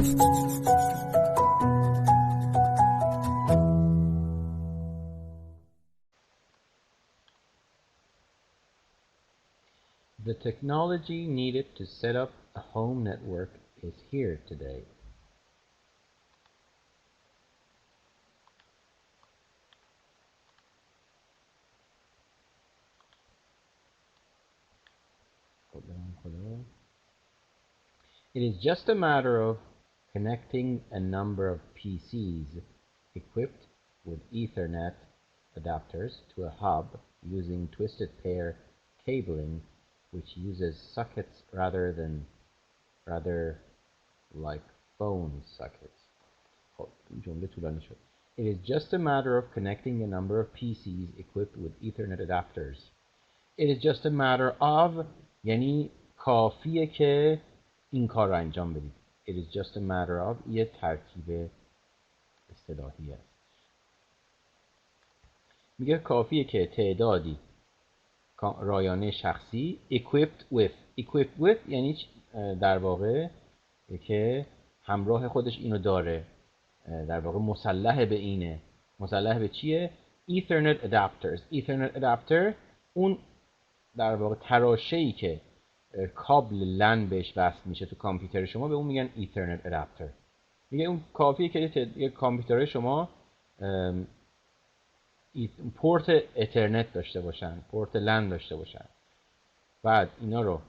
The technology needed to set up a home network is here today. It is just a matter of connecting a number of PCs equipped with Ethernet adapters to a hub using twisted pair cabling, which uses sockets rather like phone sockets. It is just a matter of connecting a number of PCs equipped with Ethernet adapters. It is just a matter of یعنی کافیه که این کار رو انجام بدید. It is just a matter of یه ترکیب اصطلاحی است. میگه کافیه که تعدادی رایانه شخصی equipped with یعنی در واقع که همراه خودش اینو داره، در واقع مسلح به اینه. مسلح به چیه؟ Ethernet adapter اون در واقع تراشه‌ای که کابل لن بهش وصل میشه تو کامپیوتر شما، به اون میگن Ethernet adapter. میگه اون کافیه که یک کامپیوتر شما پورت اترنت داشته باشن، پورت لن داشته باشن. بعد اینا رو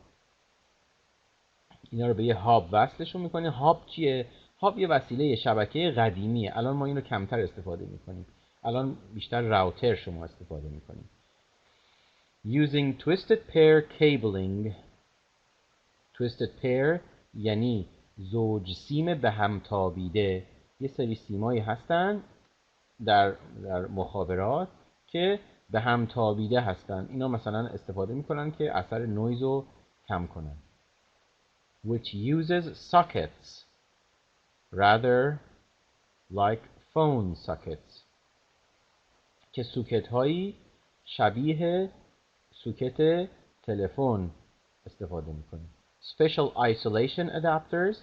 به یه هاب وصلشون میکنه. هاب چیه؟ هاب یه وسیله شبکه قدیمیه. الان ما اینو کمتر استفاده میکنیم. الان بیشتر راوتر شما استفاده میکنیم. Using twisted pair cabling. Twisted pair یعنی زوج سیم به هم تابیده. یه سری سیمایی هستن در مخابرات که به هم تابیده هستن. اینا مثلا استفاده میکنن که اثر نویز رو کم کنن. Which uses sockets rather like phone sockets. که سوکت هایی شبیه سوکت تلفن استفاده میکنه. Special isolation adapters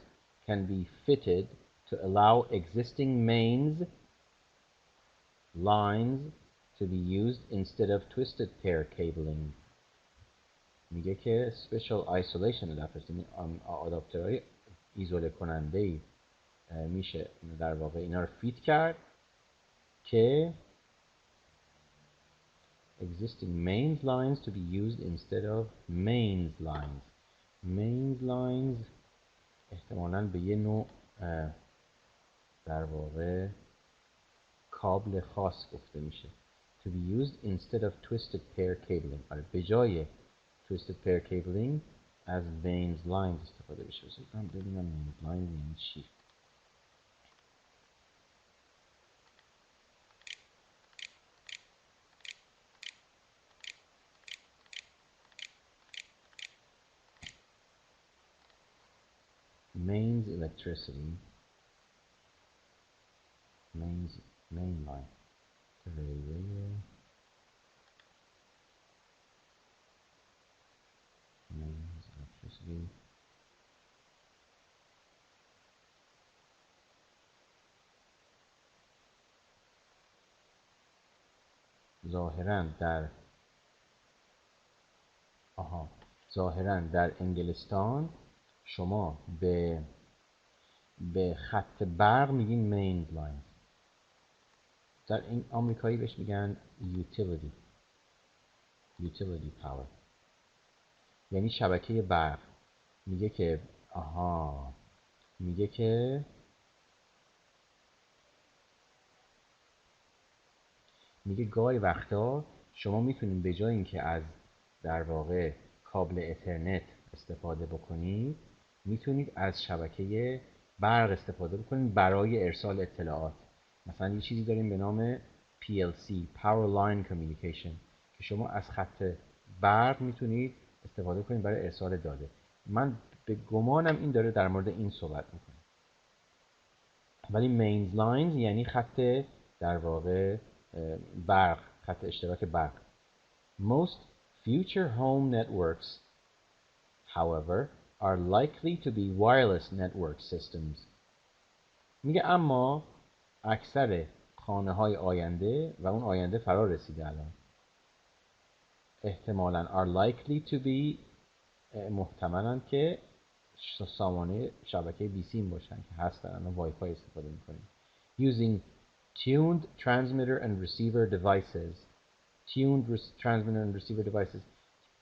can be fitted to allow existing mains lines to be used instead of twisted pair cabling. میگه که special isolation adapters یعنی آداپترهای ایزوله کننده‌ای میشه در واقع اینا رو فیت کرد که existing mains lines to be used instead of mains lines. mains lines احتمالاً به یه نوع در واقع کابل خاص گفته میشه. To be used instead of twisted pair cabling. آره به جای twisted pair cabling از mains lines استفاده بشه. من ببینم mains lines یعنی چی. Mains electricity. Main line. Mains electricity. ظاهراً در انگلستان شما به خط برق میگین main line. در این آمریکایی بهش میگن utility power یعنی شبکه برق. میگه گاهی وقتا شما میتونید به جای اینکه از در واقع کابل اترنت استفاده بکنید، میتونید از شبکه برق استفاده بکنید برای ارسال اطلاعات. مثلا یه چیزی داریم به نام PLC Power Line Communication که شما از خط برق میتونید استفاده کنید برای ارسال داده. من به گمانم این داره در مورد این صحبت میکنه. ولی mains lines یعنی خط در واقع برق، خط اشتراک برق. Most future home networks, however, are likely to be wireless network systems میگه اما اکثر خانه های آینده و اون آینده فرا رسیده الان احتمالاً are likely to be محتملاً که سامانه شبکه ویسیم باشن که هستن الان وای فای استفاده میکنیم using tuned transmitter and receiver devices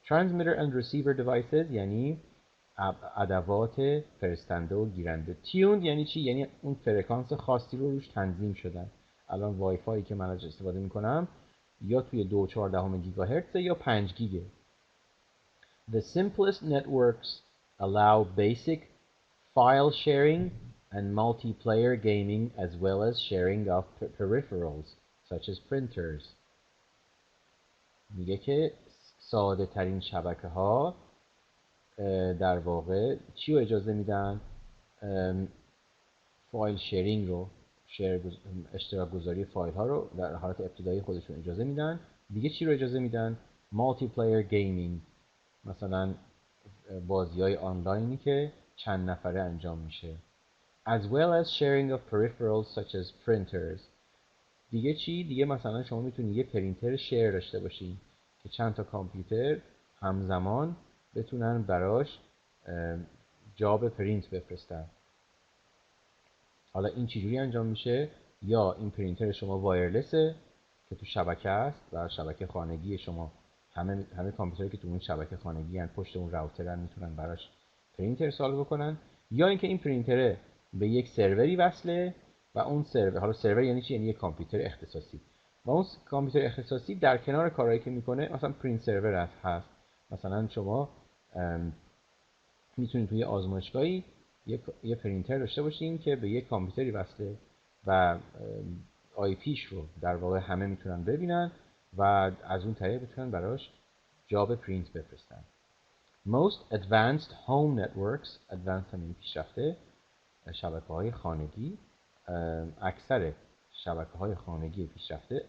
transmitter and receiver devices یعنی ادوات فرستنده و گیرنده. tuned یعنی چی؟ یعنی اون فرکانس خاصی رو روش تنظیم شدن. الان وای فایی که من ازش استفاده میکنم یا توی 2.4 گیگاهرتز یا 5 گیگه. The simplest networks allow basic file sharing and multiplayer gaming as well as sharing of peripherals such as printers. میگه که ساده ترین شبکه ها در واقع چی رو اجازه میدن؟ فایل شیرینگ رو، اشتراک گذاری فایل ها رو در حالت ابتدایی خودشون اجازه میدن. دیگه چی رو اجازه میدن؟ مالتی پلییر گیمینگ، مثلا بازی های آنلاینی که چند نفره انجام میشه. as well as sharing of peripherals such as printers. دیگه چی؟ دیگه مثلا شما میتونی یه پرینتر شیر داشته باشی که چند تا کامپیوتر همزمان بتونن براش جاب پرینت بفرستن. حالا این چجوری انجام میشه؟ یا این پرینتر شما وایرلسه که تو شبکه است و شبکه خانگی شما همه کامپیوتری که تو اون شبکه خانگی هستن پشت اون راوترن میتونن براش پرینت ارسال بکنن، یا اینکه این پرینتر به یک سروری وصله و اون سرور، حالا سرور یعنی چی؟ یعنی یک کامپیوتر اختصاصی و اون کامپیوتر اختصاصی در کنار کارهایی که میکنه مثلا پرینت سرور هست. مثلا شما میتونید توی آزمایشگاهی یه پرینتر داشته باشین که به یک کامپیوتری وصله و آی پیش رو در واقع همه میتونن ببینن و از اون طریق بتونن براش جاب پرینت بفرستن. Most advanced home networks، advanced همین پیشرفته شبکه‌های خانگی، اکثر شبکه‌های خانگی پیشرفته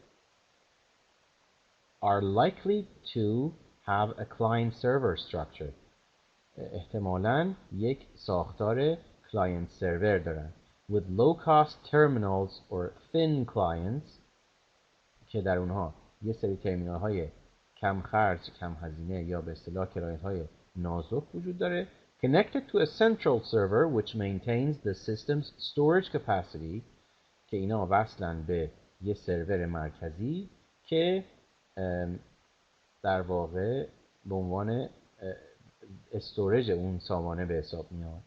are likely to have a client server structure. احتمالاً یک ساختار کلاینت سرور دارن with low cost terminals or thin clients که در اونها یه سری ترمینال های کم خرج، کم هزینه یا به اصطلاح کلاینت های نازک وجود داره connected to a central server which maintains the system's storage capacity که اینا وصلن به یه سرور مرکزی که در واقع به عنوان استوریج اون سامانه به حساب میاد.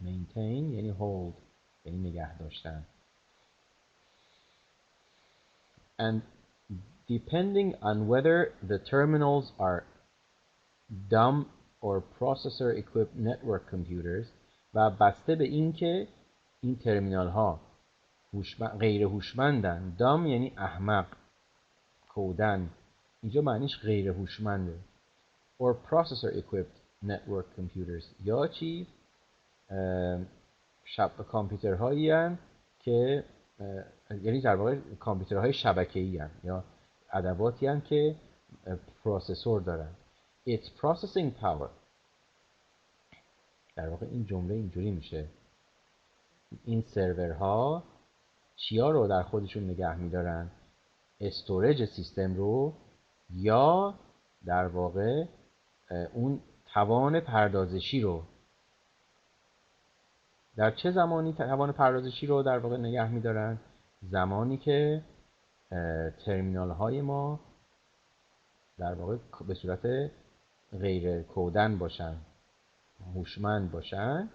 maintain یعنی hold، یعنی نگه داشتن. and depending on whether the terminals are dumb or processor equipped network computers و بسته به این که این ترمینال ها غیر هوشمندن. dumb یعنی احمق، کودن، اینجا معنیش غیر هوشمنده. or processor equipped network computers یا چی؟ کامپیوترهایی هستند که یعنی در واقع کامپیوترهای شبکه‌ای هستند یا ادواتی هستند که پروسسور دارن. its processing power، در واقع این جمله اینجوری میشه این سرورها چیا رو در خودشون نگه میدارن؟ استوریج سیستم رو یا در واقع اون توان پردازشی رو. در چه زمانی توان پردازشی رو در واقع نگه می‌دارن؟ زمانی که ترمینال های ما در واقع به صورت غیر کودن باشن، هوشمند باشن،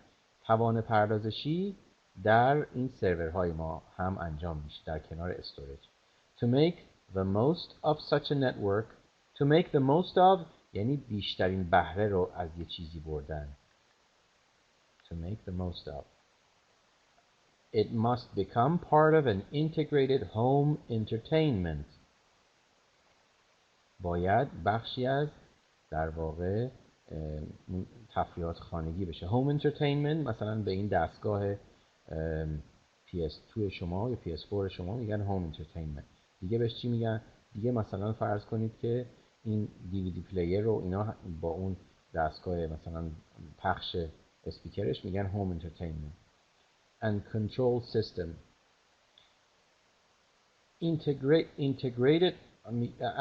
توان پردازشی در این سرورهای ما هم انجام میشه در کنار استوریج. To make the most of such a network، to make the most of یعنی بیشترین بهره رو از یه چیزی بردن. To make the most of. It must become part of an integrated home entertainment. باید بخشی از در واقع تفریحات خانگی بشه. Home entertainment مثلا به این دستگاه PS2 شما یا PS4 شما میگن home entertainment. دیگه بهش چی میگن؟ دیگه مثلا فرض کنید که این DVD پلیر رو اینا با اون دستگاه مثلا پخش اسپیکرش میگن home entertainment. and control system.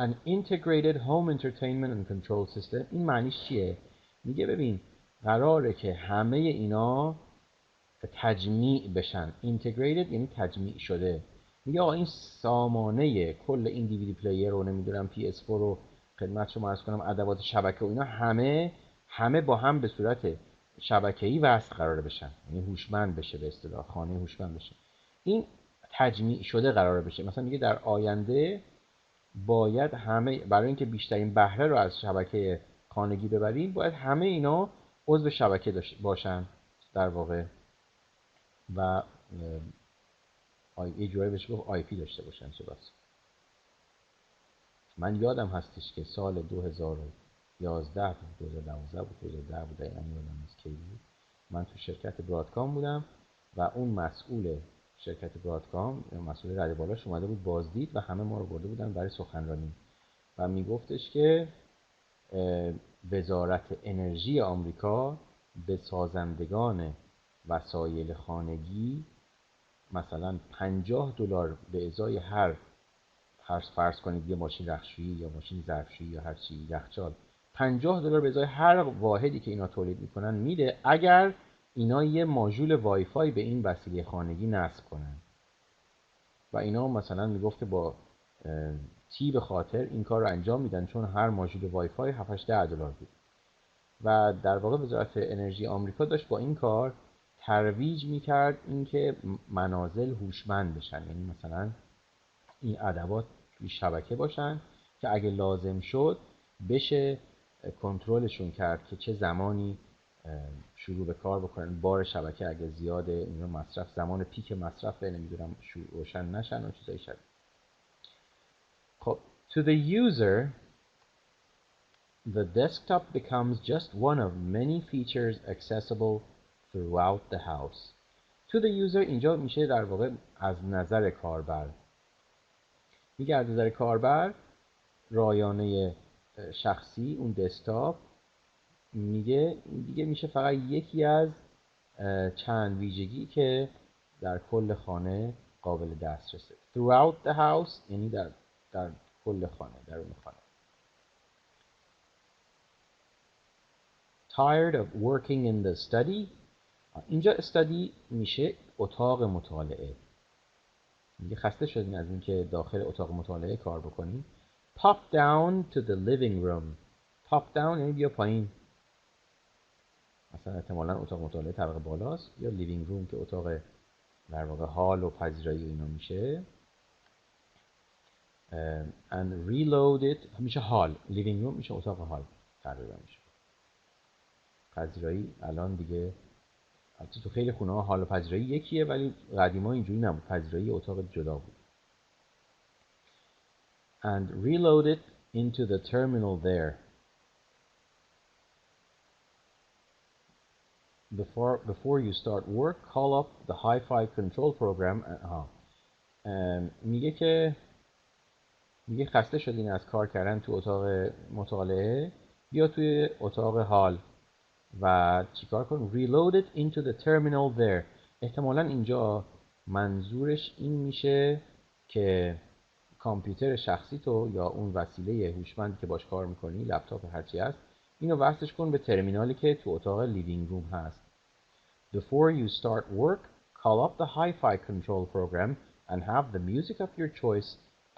An integrated home entertainment and control system. این معنیش چیه؟ میگه ببین قراره که همه اینا تجمیع بشن. integrated یعنی تجمیع شده. میگه آقا این سامانه کل این دیویدی پلیر رو نمیدونم PS4 رو خدمت شما عرض کنم ادوات شبکه و اینا همه با هم به صورت شبکه‌ای وصل قرار بشن، یعنی هوشمند بشه، به اصطلاح خانه هوشمند بشه. این تجمیع شده قرار بشه. مثلا میگه در آینده باید همه، برای اینکه بیشترین بهره رو از شبکه خانگی ببریم، باید همه اینا عضو شبکه باشن در واقع و یه جوری بهش گفت IP داشته باشن. صداست. من یادم هستش که سال 2011 2012 بود 2010 بود دقیقاً یادم نیست کی بود، من تو شرکت برادکام بودم و اون مسئول شرکت برادکام، مسئول رده بالاش اومده بود بازدید و همه ما رو برده بودن برای سخنرانی و میگفتش که وزارت انرژی آمریکا به سازندگان وسایل خانگی مثلا $50 به ازای هر فرض کنید یه ماشین رختشویی یا ماشین ظرفشویی یا هر چی، یخچال، $50 به ازای هر واحدی که اینا تولید میکنن میده اگر اینا یه ماژول وای فای به این وسیله خانگی نصب کنن. و اینا مثلا میگفت که با تیب خاطر این کار رو انجام میدن چون هر ماژول وای فای $7-8-10 بود. و در واقع وزارت انرژی آمریکا داشت با این کار ترویج میکرد اینکه منازل هوشمند بشن، یعنی مثلا این ادوات توی شبکه باشن که اگه لازم شد بشه کنترلشون کرد که چه زمانی شروع به کار بکنن، بار شبکه اگه زیاده اینا مصرف، زمان پیک مصرف نمیدونم روشن نشن و چیزایی شد. خب to the user the desktop becomes just one of many features accessible throughout the house. to the user اینجا میشه در واقع از نظر کاربر. میگه از نظر کاربر رایانه شخصی اون دسکتاپ میگه دیگه میشه فقط یکی از چند ویژگی که در کل خانه قابل دسترسه. throughout the house یعنی در کل خانه، در اون خانه. tired of working in the study. اینجا study میشه اتاق مطالعه. میگه خسته شدین از این که داخل اتاق مطالعه کار بکنین. pop down to the living room. pop down یعنی بیا پایین. مثلا احتمالاً اتاق مطالعه طبقه بالاست یا living room که اتاق در واقع حال و پذیرایی اینا میشه. and reload it میشه حال. living room میشه اتاق حال تقریبا میشه. پذیرایی الان دیگه البته تو خیلی خونه ها حال و پذیرایی یکیه ولی قدیما اینجوری نبود، پذیرایی اتاق جدا بود. and reload it into the terminal there. Before you start work call up the hi-fi control program. میگه خسته شدین از کار کردن تو اتاق مطالعه، بیا توی اتاق حال و چیکار کن؟ reload it into the terminal there. احتمالاً اینجا منظورش این میشه که کامپیوتر شخصی تو یا اون وسیله هوشمندی که باش کار میکنی، لپتاپ هرچی هست، اینو وصلش کن به ترمینالی که تو اتاق لیوینگ روم هست. Before you start work call up the hi-fi control program and have the music of your choice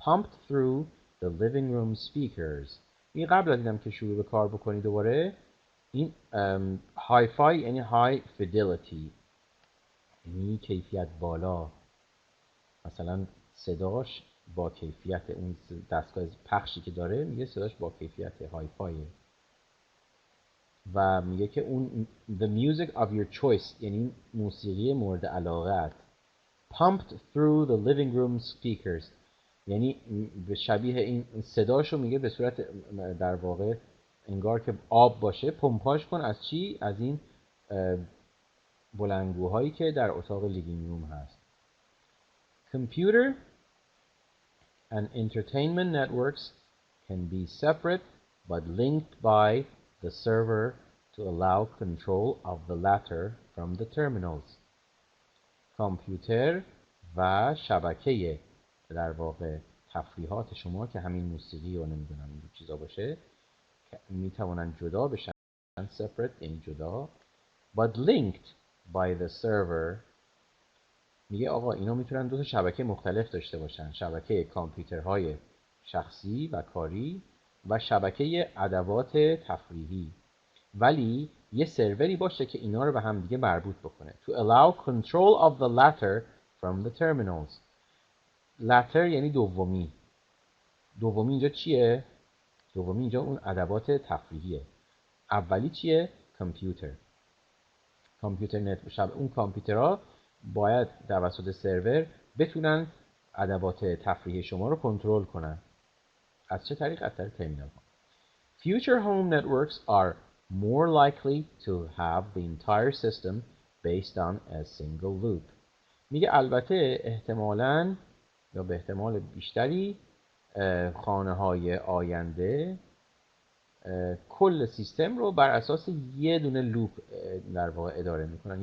pumped through the living room speakers. این قبل از اینم که شروع به کار بکنی دوباره این های فای یعنی های فیدلیتی، یعنی کیفیت بالا، مثلا صداش با کیفیت اون دستگاه پخشی که داره میگه صداش با کیفیت های فایه و میگه که اون the music of your choice یعنی موسیقی مورد علاقت pumped through the living room speakers یعنی به شبیه این صداشو میگه به صورت در واقع انگار که آب باشه پمپاژ کن از چی؟ از این بلندگوهایی که در اتاق لیوینگ روم هست. Computer and entertainment networks can be separate but linked by the server to allow control of the latter from the terminals. کامپیوتر و شبکه در واقع تفریحات شما که همین موسیقی و نمیدونم این چیزا باشه که میتوانن جدا بشن، separate یعنی جدا، but linked by the server. میگه آقا اینا میتونن دو تا شبکه مختلف داشته باشن، شبکه کامپیوترهای شخصی و کاری و شبکه ادوات تفریحی، ولی یه سروری باشه که اینا رو به هم دیگه مربوط بکنه. To allow control of the latter from the terminals. latter یعنی دومی. دومی اینجا چیه؟ دومی اینجا اون ادوات تفریحیه. اولی چیه؟ کامپیوتر. کامپیوتر نت. اون کامپیوترها باید توسط سرور بتونن ادوات تفریحی شما رو کنترل کنن. از چه طریق؟ از طریق ترمینال ها. Future home networks are more likely to have the entire system based on a single loop. میگه البته احتمالاً یا به احتمال بیشتری خانه های آینده کل سیستم رو بر اساس یه دونه لوپ در واقع اداره میکنن،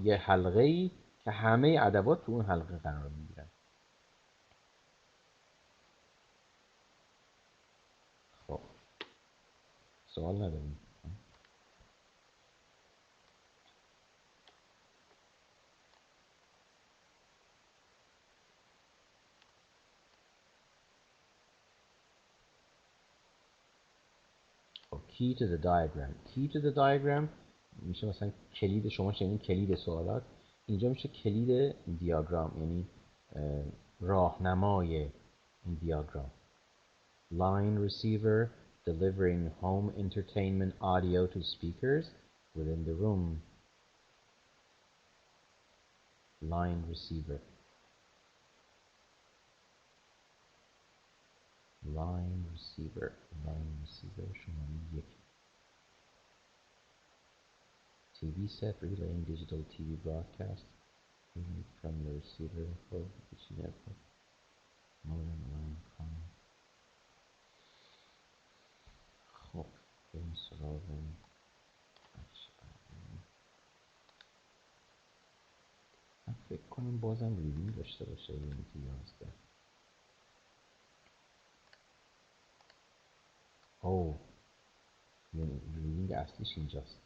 یه حلقه‌ای که همه ادوات تو اون حلقه قرار میگیرن. خب سوال نداریم. key to the diagram. key to the diagram میشه مثلا کلید، شما شنیدین کلید سوالات، اینجا میشه کلید دیاگرام، یعنی راهنمای این دیاگرام. line receiver delivering home entertainment audio to speakers within the room. line receiver. line receiver. line receiver شماره 1. TV set relaying digital TV broadcast from the receiver for the network. modem line common. خب بریم سراغ بخش بعدی. من فکر کنم بازم ریدینگ داشته باشه یونیت 11. ریدینگ اصلیش اینجاست.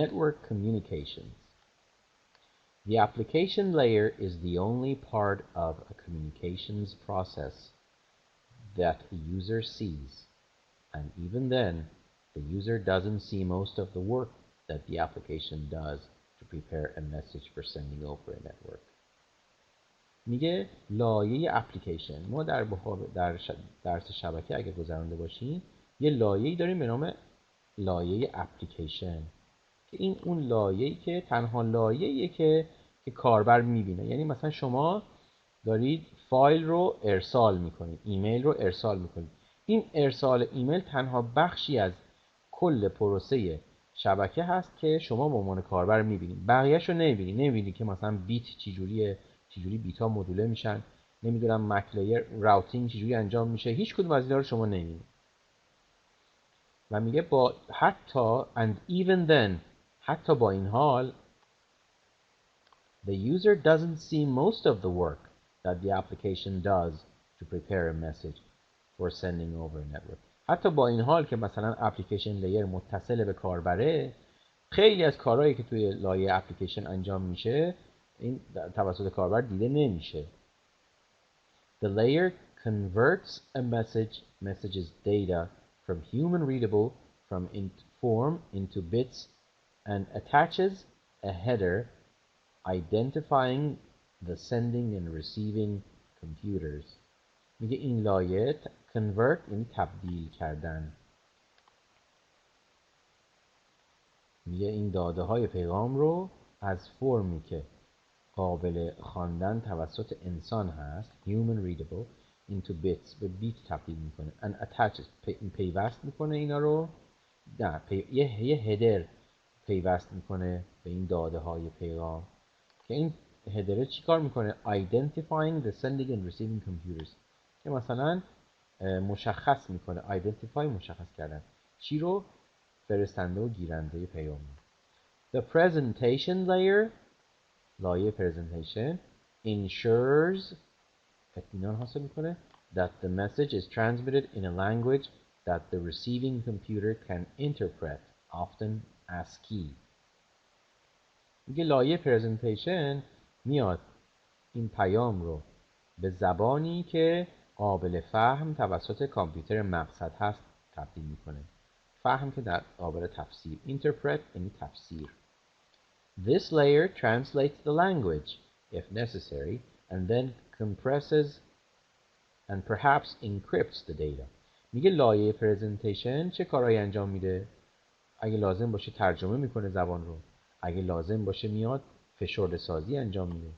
Network communications. The application layer is the only part of a communications process that the user sees, and even then, the user doesn't see most of the work that the application does to prepare a message for sending over a network. میگه لایه اپلیکیشن، ما در درس شبکه اگه گذرانده باشیم یه لایه‌ای داریم به نام لایه اپلیکیشن که این اون لایه‌ای که تنها لایه‌ایه که کاربر می‌بینه. یعنی مثلا شما دارید فایل رو ارسال می‌کنید، ایمیل رو ارسال می‌کنید. این ارسال ایمیل تنها بخشی از کل پروسه شبکه هست که شما به عنوان کاربر می‌بینید. بقیه‌شو نمی‌بینید که مثلا بیت چجوری بیت ها مدوله میشن، نمیدونم مک لیر راوتینگ چجوری انجام میشه، هیچ کدوم از اینا رو شما نمی‌بینید. و میگه با حتی and even then حتی با این حال the user doesn't see most of the work that the application does to prepare a message for sending over a network. حتی با این حال که مثلا اپلیکیشن لیر متصل به کاربره، خیلی از کارهایی که توی لایه اپلیکیشن انجام میشه این توسط کاربر دیده نمیشه. The layer converts a message's data from human readable form into bits and attaches a header identifying the sending and receiving computers. میگه این لایه convert یعنی تبدیل کردن. میگه این داده های پیغام رو از فرمی که قابل خواندن توسط انسان هست human readable into bits به بیت تبدیل میکنه and attaches پیوست میکنه اینا رو یه هدر پیوست میکنه به این داده های پیغام که این هدره چی کار میکنه identifying the sending and receiving computers که مثلا مشخص میکنه identify مشخص کردن چی رو فرستنده و گیرنده پیغام. The presentation layer، لایه presentation ensures، اطمینان حاصل میکنه that the message is transmitted in a language that the receiving computer can interpret, often ASCII. میگه لایه presentation میاد این پیام رو به زبانی که قابل فهم توسط کامپیوتر مقصد هست تبدیل میکنه. فهم که در قابل تفسیر. Interpret یعنی تفسیر. This layer translates the language if necessary and then compresses and perhaps encrypts the data. میگه لایه presentation چه کارهایی انجام میده؟ اگه لازم باشه ترجمه میکنه زبان رو. اگه لازم باشه میاد فشرده سازی انجام میده.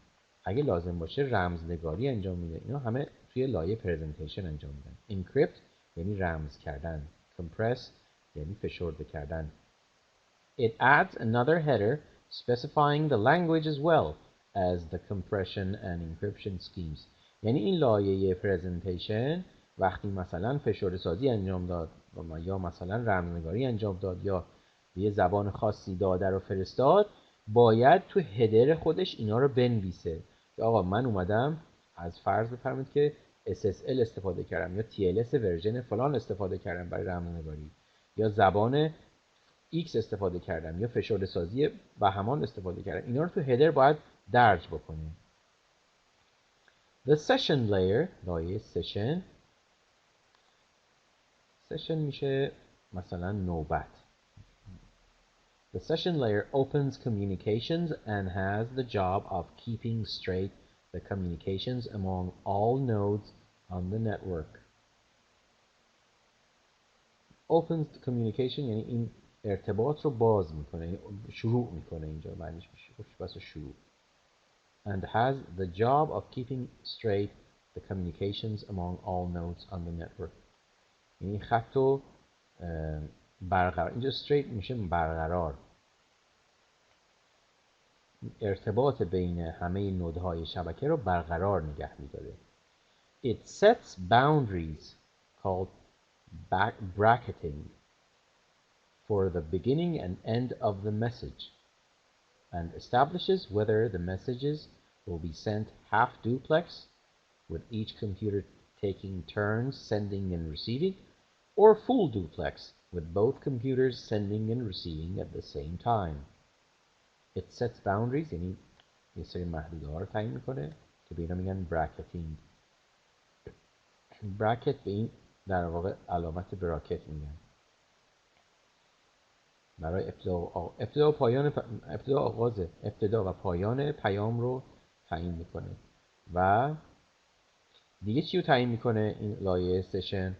اگه لازم باشه رمزنگاری انجام میده. اینا همه توی لایه presentation انجام میدن. Encrypt یعنی رمز کردن. Compress یعنی فشرده کردن. It adds another header specifying the language as well as the compression and encryption schemes. یعنی این لایه presentation وقتی مثلا فشرده سازی انجام داد یا مثلا رمزنگاری انجام داد یا به یه زبان خاصی داده رو فرستاد، باید تو هدر خودش اینا رو بنویسه که آقا من اومدم از فرض بفرمایید که SSL استفاده کردم یا TLS ورژن فلان استفاده کردم برای رمزنگاری یا زبان X استفاده کردم یا فشرده سازی بهمان استفاده کردم. اینا رو تو هدر باید درج بکنیم. The session layer، لایه session میشه مثلا نوبت. The session layer opens communications and has the job of keeping straight the communications among all nodes on the network. Opens communication یعنی این ارتباط رو باز میکنه، شروع میکنه. اینجا معنیش میشه بس شروع. And has the job of keeping straight the communications among all nodes on the network. یعنی خط رو برقرار. اینجا straight میشه برقرار. ارتباط بین همه نودهای شبکه رو برقرار نگه میداره. It sets boundaries called bracketing for the beginning and end of the message and establishes whether the messages will be sent half duplex with each computer taking turns sending and receiving or full duplex with both computers sending and receiving at the same time. It sets boundaries یعنی یه سری محدوده ها رو تعیین میکنه که به اینا میگن bracketing. bracket به این در واقع علامت براکت میگن. برای ابتدا و پایان پیام رو تعیین میکنه. و دیگه چی رو تعیین میکنه این لایه سشن؟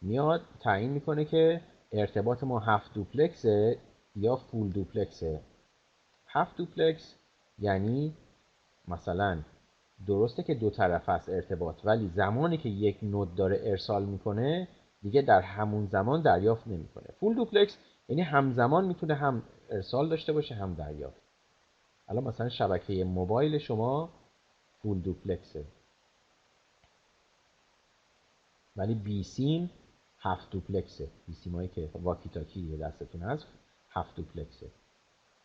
میاد تعیین میکنه که ارتباط ما 7 دوپلکسه یا فول دوپلکسه. 7 دوپلکس یعنی مثلا درسته که دو طرف است ارتباط، ولی زمانی که یک نود داره ارسال میکنه دیگه در همون زمان دریافت نمیکنه. فول دوپلکس یعنی همزمان میتونه هم ارسال داشته باشه هم دریافت. الان مثلا شبکه موبایل شما فول دوپلکسه، ولی بی سیم 7 دوپلکسه. بی سیمایی که واکی تاکی دستتون هست 7 دوپلکسه.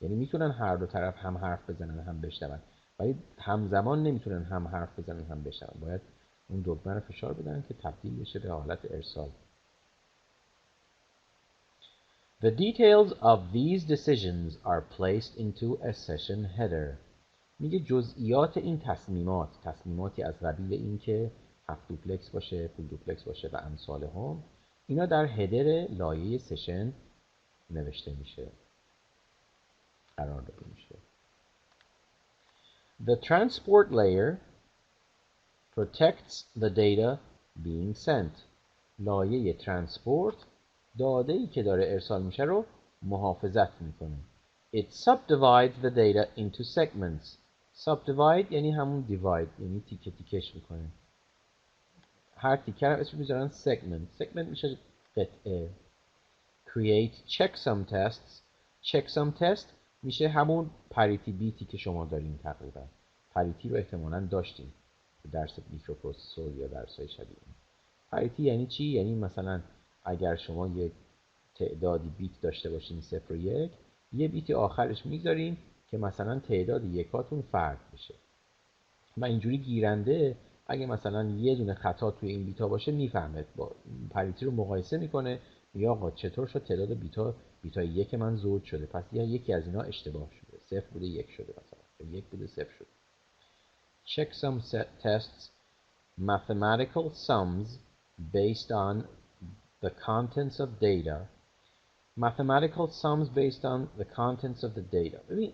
یعنی میتونن هر دو طرف هم حرف بزنن هم بشنون، ولی همزمان نمیتونن هم حرف بزنن هم بشنون. باید اون دکمه رو فشار بدن که تبدیل بشه به حالت ارسال. The details of these decisions are placed into a session header. میگه جزئیات این تصمیماتی از قبیل این که 7 دوپلکس باشه، فول دوپلکس باشه و امثال هم، اینا در هدر لایه سشن نوشته میشه، قرار داده میشه. The transport layer protects the data being sent. لایه ترانسپورت داده‌ای که داره ارسال میشه رو محافظت میکنه. It subdivides the data into segments. Subdivide یعنی همون divide، یعنی تیکه تیکش میکنه. هر تیکه رو اسمش میذارن segment. segment میشه قطعه. Create checksum tests. checksum test میشه همون پریتی بیتی که شما دارین. تقریبا پریتی رو احتمالاً داشتین درس میکروپروسسور یا درس‌های شبیه. پریتی یعنی چی؟ یعنی مثلا اگر شما یک تعدادی بیت داشته باشین 0 و 1، یه بیت آخرش میذاریم که مثلا تعداد یکاتون فرد بشه و اینجوری گیرنده اگه مثلا یه دونه خطا توی این بیتا باشه میفهمه، با پریتی رو مقایسه میکنه، میگه آقا چطور شد تعداد بیتای یک من زود شده، پس یکی از اینا اشتباه شده، 0 بوده 1 شده، مثلا 1 بوده 0 شده. Checksum tests mathematical sums based on the contents of data. Mathematical sums based on the contents of the data. ببین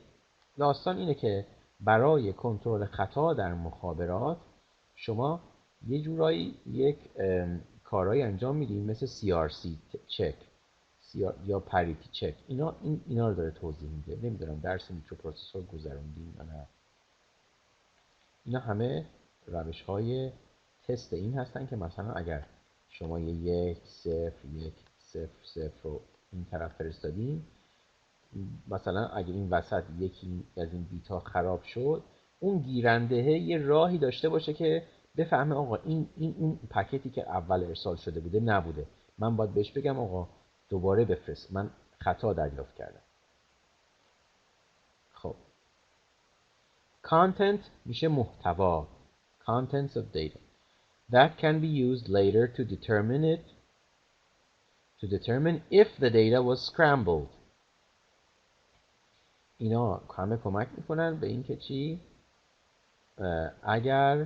داستان اینه که برای کنترل خطا در مخابرات شما یه جورایی یک کارهایی انجام میدین مثل CRC چک یا پریتی چک. اینا رو داره توضیح میده. نمیدونم درس میکروپروسسور گذروندین یا نه. اینا همه روش های تست این هستن که مثلا اگر شما 1 0 1 0 0 رو این طرف فرستادین، مثلا اگه این وسط یکی از این بیتا خراب شد، اون گیرنده یه راهی داشته باشه که بفهمه آقا این پکتی که اول ارسال شده بوده نبوده، من باید بهش بگم آقا دوباره بفرست، من خطا دریافت کردم. خب content میشه محتوا، contents of data that can be used later to determine if the data was scrambled. اینا همه کمک میکنن به این که چی؟ اگر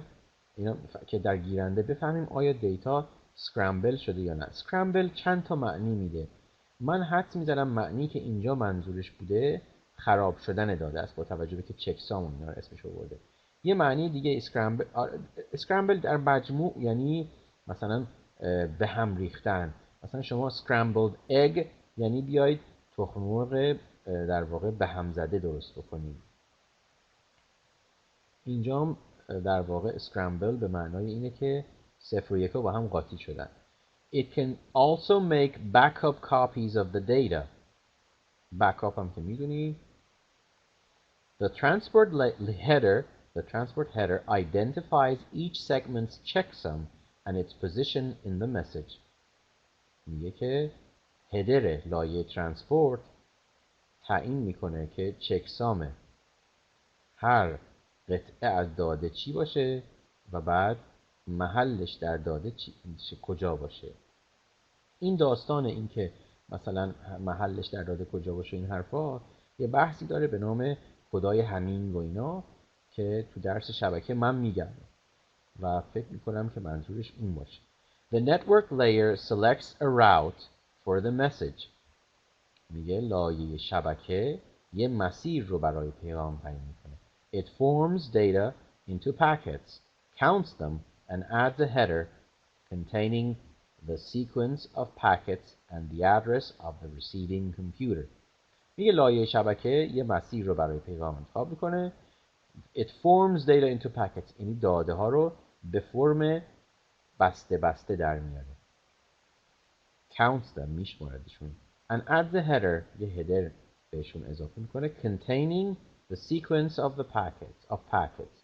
اینا که در گیرنده بفهمیم آیا دیتا سکرامبل شده یا نه. سکرامبل چند تا معنی میده. من حدس میزنم معنی که اینجا منظورش بوده خراب شدن داده است، با توجه به که چکسامون اینا رو اسمش آورده. یه معنی دیگه اسکرامبل در مجموع یعنی مثلا به هم ریختن. مثلا شما scrambled egg یعنی بیاید تخم مرغ در واقع به هم زده درست بکنید. اینجا در واقع اسکرامبل به معنای اینه که 0 و 1 با هم قاطی شدن. It can also make backup copies of the data. backup هم که میدونی. The transport header identifies each segment's checksum and its position in the message. میگه که هدر لایه ترانسپورت تعیین میکنه که چکسام هر قطعه از داده چی باشه و بعد محلش در داده کجا باشه. این داستان این که مثلا محلش در داده کجا باشه این حرفا یه بحثی داره به نام کدای همینگ و اینا که تو درس شبکه من میگم و فکر میکنم که منظورش این باشه. The network layer selects a route for the message. میگه لایه شبکه یه مسیر رو برای پیغام تعیین میکنه. It forms data into packets, counts them, and adds a header containing the sequence of packets and the address of the receiving computer. میگه لایه شبکه یه مسیر رو برای پیغام انتخاب میکنه. It forms data into packets. یعنی داده ها رو به فرم بسته بسته در میاره. Counts them میشماردشون. And adds a header. یه هدر بهشون اضافه میکنه. Containing the sequence of the packets.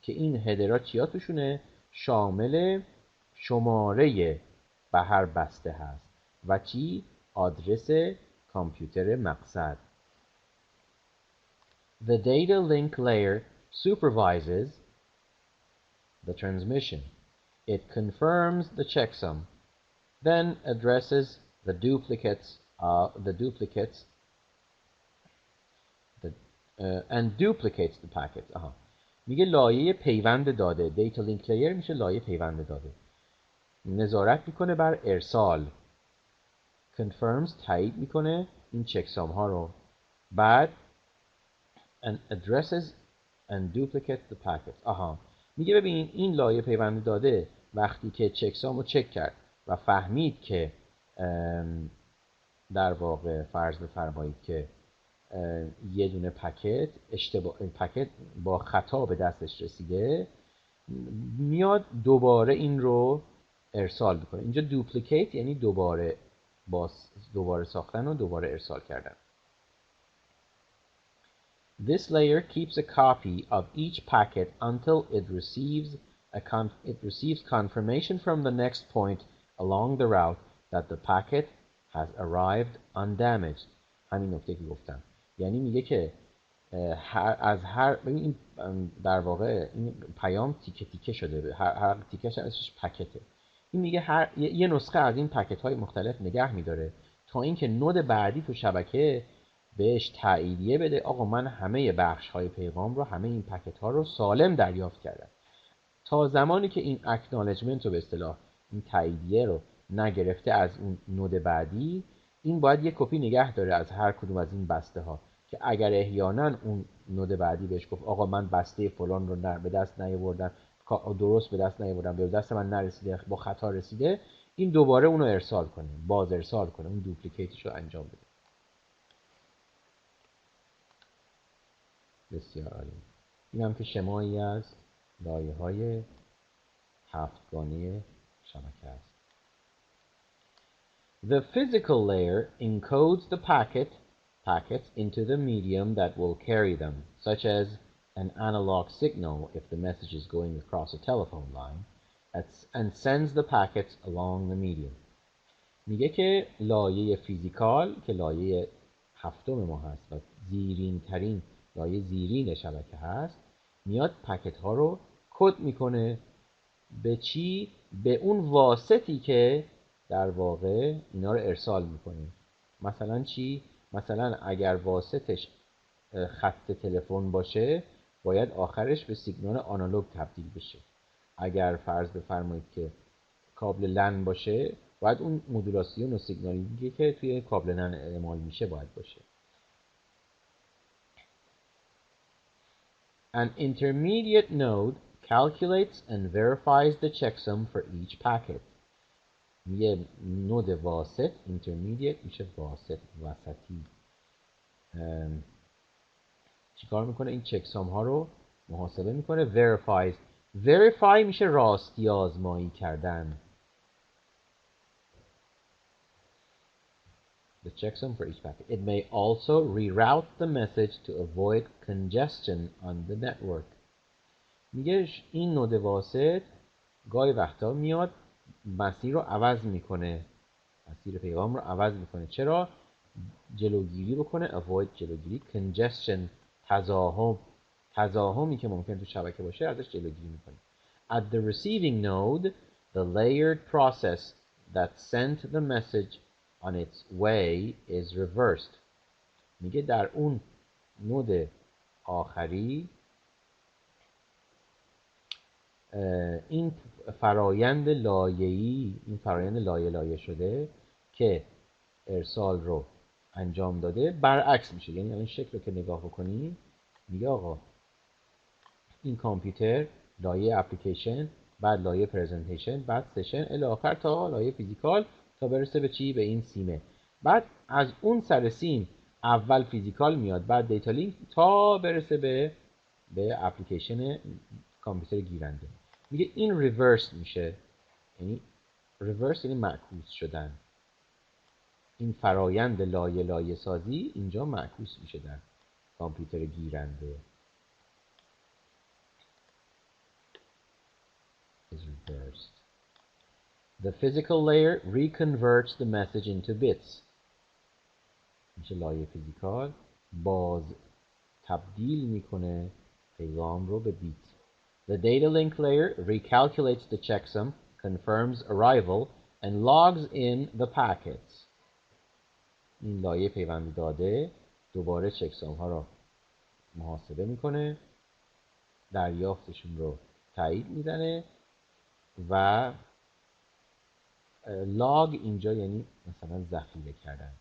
که این هدرها چیا توشونه؟ شامل شماره به هر بسته هست و چی؟ آدرس کامپیوتر مقصد. The data link layer supervises the transmission. It confirms the checksum, then addresses the duplicates and duplicates the packets. میگه لایه پیوند داده. Data link layer میشه لایه پیوند داده. نظارت میکنه بر ارسال. Confirms تایید میکنه این چکسام ها رو. بعد and addresses and duplicates the packets. میگه ببین این لایه پیوند داده وقتی که چکسام رو چک کرد و فهمید که در واقع فرض بفرمایید که یه دونه پکت با خطا به دستش رسیده، میاد دوباره این رو ارسال بکنه. اینجا دوپلیکیت یعنی دوباره ساختن و دوباره ارسال کردن. This layer keeps a copy of each packet until it receives confirmation from the next point along the route that the packet has arrived undamaged. همین نکته که گفتم. یعنی میگه که از هر ببین این در واقع این پیام تیکه تیکه شده، هر تیکهش ازش پکته. این میگه هر یه نسخه از این پکت های مختلف نگه میداره تا اینکه نود بعدی تو شبکه بهش تاییدیه بده آقا من همه بخش های پیغام رو، همه این پکت ها رو سالم دریافت کردم. تا زمانی که این اکنالجمنت رو به اصطلاح این تاییدیه رو نگرفته از اون نود بعدی، این باید یه کپی نگه داره از هر کدوم از این بسته ها که اگر احیانا اون نود بعدی بهش گفت آقا من بسته فلان رو به دست نیاوردم، درست به دست نیاوردم، به دست من نرسیده، با خطا رسیده، این دوباره اونو ارسال کنه، باز ارسال کنه، اون دوپلیکیتش رو انجام بده. بسیار عالی. این هم که شمایی از لایه‌های هفتگانه شبکه است. The physical layer encodes the packets into the medium that will carry them, such as an analog signal if the message is going across a telephone line, and sends the packets along the medium. میگه که لایه فیزیکال که لایه هفتم ما هست و زیرین ترین لایه زیرین شبکه هست، میاد پکت ها رو کد میکنه به چی؟ به اون واسطی که در واقع اینا رو ارسال میکنه. مثلا چی؟ مثلا اگر واسطش خط تلفن باشه باید آخرش به سیگنال آنالوگ تبدیل بشه. اگر فرض بفرمایید که کابل لن باشه باید اون مدولاسیون و سیگنالی که توی کابل لن اعمال میشه باید باشه. An intermediate node calculates and verifies the checksum for each packet. یه نود واسط، intermediate میشه واسط، وسطی. چیکار میکنه؟ این چکسام ها رو محاسبه میکنه. verify میشه راستی آزمایی کردن. The checksum for each packet. It may also reroute the message to avoid congestion on the network. میگه این نود واسط گاهی وقتا میاد مسیر رو عوض میکنه، مسیر پیغام رو عوض میکنه. چرا؟ جلوگیری بکنه. avoid جلوگیری، congestion تزاهمی که ممکن تو شبکه باشه ازش جلوگیری میکنه. At the receiving node, the layered process that sent the message on its way is reversed. میگه در اون نود آخری این فرایند لایه‌ای، این فرایند لایه شده که ارسال رو انجام داده برعکس میشه. یعنی این شکل رو که نگاه بکنی میگه آقا این کامپیوتر لایه اپلیکیشن، بعد لایه پرزنتیشن، بعد سشن الی آخر تا لایه فیزیکال تا برسه به چی؟ به این سیمه. بعد از اون سر سیم اول فیزیکال میاد، بعد دیتا لینک تا برسه به اپلیکیشن کامپیوتر گیرنده. میگه این ریورس میشه. یعنی ریورس یعنی معکوس شدن. این فرایند لایه سازی اینجا معکوس میشه در کامپیوتر گیرنده. is reversed. The physical layer reconverts the message into bits. میشه لایه فیزیکال باز تبدیل میکنه پیغام رو به بیت. The data link layer recalculates the checksum, confirms arrival, and logs in the packets. این لایه پیوند داده دوباره چکسام ها رو محاسبه میکنه، دریافتشون رو تایید میدنه و لاگ اینجا یعنی مثلا ذخیره کردن،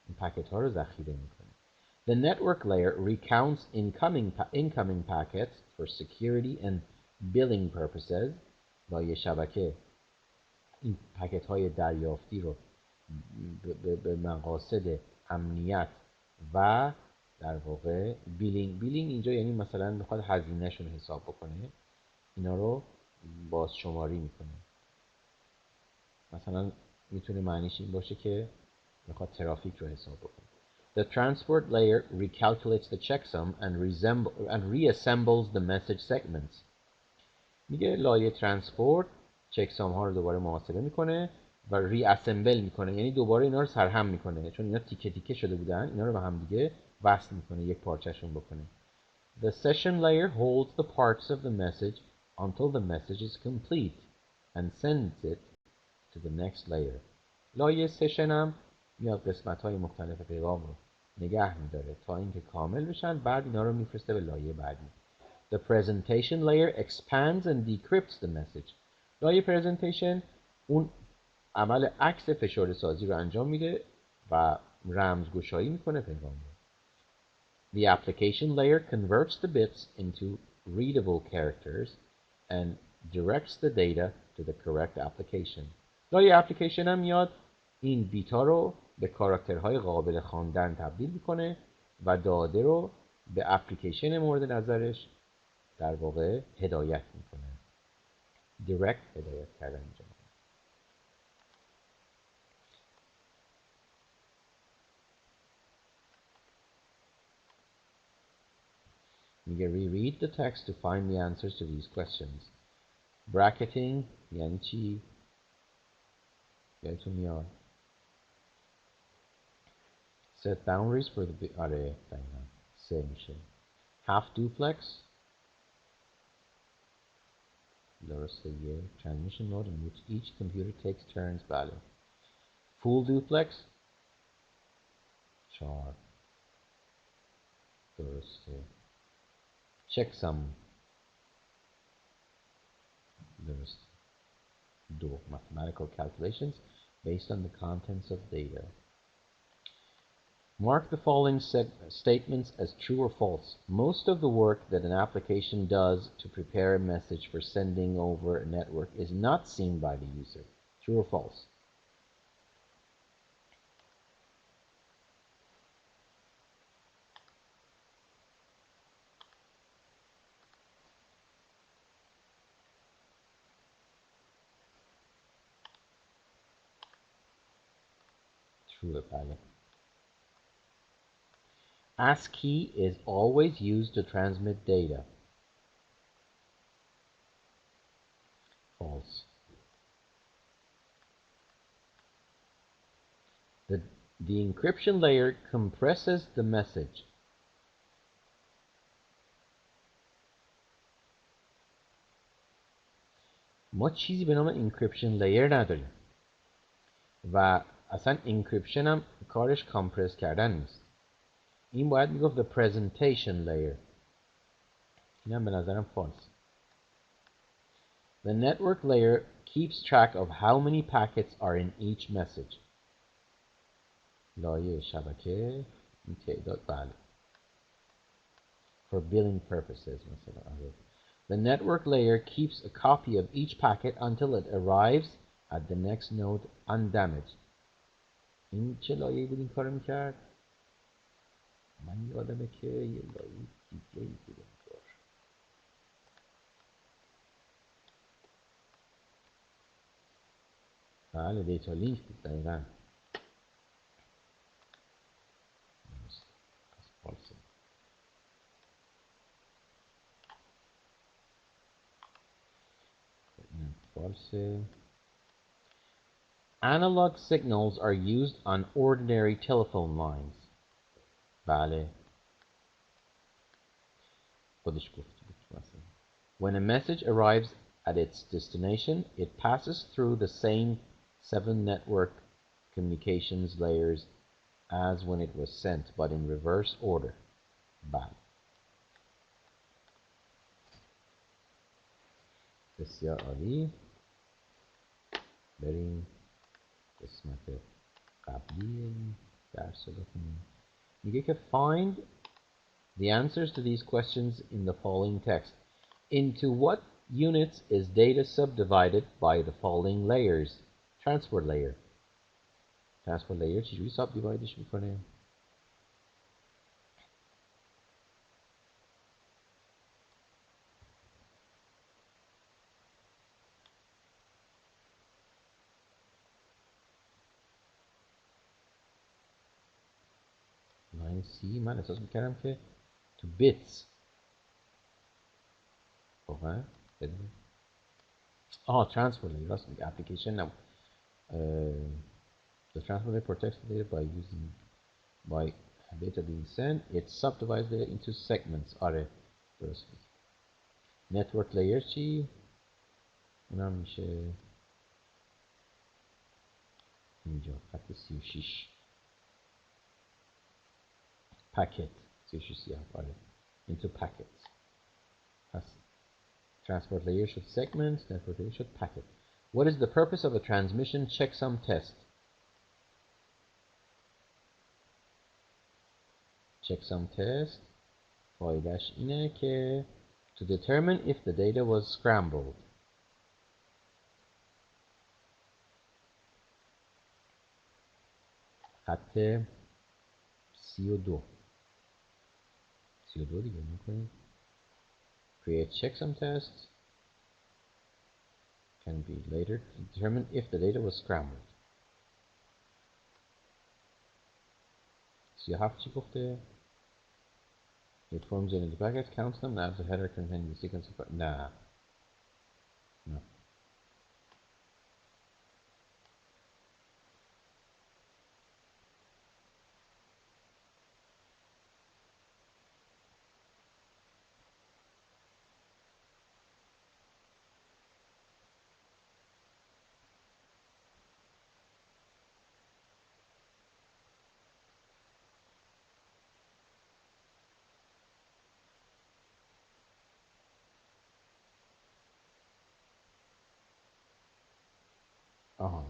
این پکت ها رو ذخیره میکنه. The network layer recounts incoming packets for security and billing purposes. لایه شبکه این پکت های دریافتی رو به مقاصد امنیت و در واقع بیلینگ اینجا یعنی مثلا میخواد هزینه شون حساب بکنه، اینا رو باز شماری میکنه. مثلا میتونه معنیش این باشه که میخواد ترافیک رو حساب بکنه. The transport layer recalculates the checksum and reassembles the message segments. میگه لایه ترانسپورت چکسام ها رو دوباره محاسبه میکنه و ری اسمبل میکنه، یعنی دوباره اینا رو سرهم میکنه، چون اینا تیکه تیکه شده بودن، اینا رو به هم دیگه وصل میکنه، یک پارچهشون بکنه. The session layer holds the parts of the message until the message is complete and sends it to the next layer. لایه سشن هم میاد قسمت‌های مختلف پیغام رو نگه میداره تا اینکه کامل بشن، بعد اینا رو میفرسته به لایه بعدی. The presentation layer expands and decrypts the message. لایه presentation اون عمل عکس فشرده سازی رو انجام میده و رمزگشایی میکنه پیغام رو. The application layer converts the bits into readable characters and directs the data to the correct application. لایه اپلیکیشن هم میاد این بیت ها رو به کاراکترهای قابل خواندن تبدیل میکنه و داده رو به اپلیکیشن مورد نظرش در واقع هدایت میکنه. direct هدایت کردن اینجا. میگه reread the text to find the answers to these questions. bracketing یعنی چی؟ یادتون میاد؟ set boundaries for the آره دقیقا سه میشه. half duplex درسته یه transmission mode in which each computer takes turns بله. full duplex 4 درسته. checksum درسته 2 mathematical calculations based on the contents of data. Mark the following statements as true or false. Most of the work that an application does to prepare a message for sending over a network is not seen by the user. True or false? True, بله. ASCII is always used to transmit data. False. The encryption layer compresses the message. ما چیزی به نام encryption layer نداریم و اصلا encryption هم کارش کامپرس کردن نیست. این باید میگفت the presentation layer. این هم به نظرم false. The network layer keeps track of how many packets are in each message. لایه شبکه این تعداد بله. For billing purposes مثلا. The network layer keeps a copy of each packet until it arrives at the next node undamaged. این چه لایه‌ای بود این کارو میکرد؟ من یادمه که یه لایه دیگه‌ای بود این کار. بله دیتا لینک بود دقیقاً. False. Analog signals are used on ordinary telephone lines. بله. خودش گفت بود مثلا. When a message arrives at its destination, it passes through the same 7 network communications layers as when it was sent, but in reverse order. بله. بسیار عالی. بریم قسمت قبلی درس رو بخونیم. میگه که find the answers to these questions in the following text. Into what units is data subdivided by the following layers? Transport layer. Transport layer چجوری subdivideش میکنه؟ لاین سی من احساس میکردم که تو bits واقعا بدون transport layer راست میگه اپلیکیشن نبود. the transport layer protects the data by data being sent. It subdivides data into segments. آره درست بود. network layer چی؟ اونم میشه اینجا خط 36 packet 36 سیاه آره into packets. پس transport layer شد segment, network layer شد packet. What is the purpose of a transmission checksum test? checksum test فایدهش اینه که to determine if the data was scrambled. خط 32 دیگه میکنیم. Create checksum test can be later to determine if the data was scrambled. 37 چی گفته؟ It forms an the packet, counts them, adds a header containing the sequence of... Nah. No.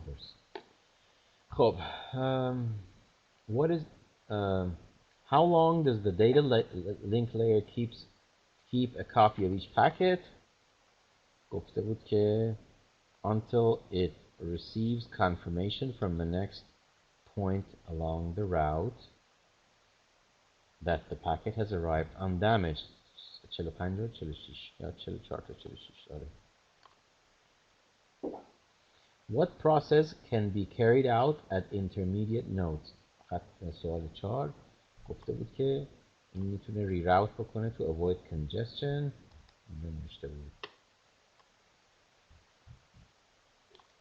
There's. خب, what is how long does the data link layer keep a copy of each packet? گفته بود که until it receives confirmation from the next point along the route that the packet has arrived undamaged. 45 و 46 یا 44 تا 46 آره. What process can be carried out at intermediate nodes? سوال 4 گفته بود که این میتونه reroute بکنه to avoid congestion. نوشته بود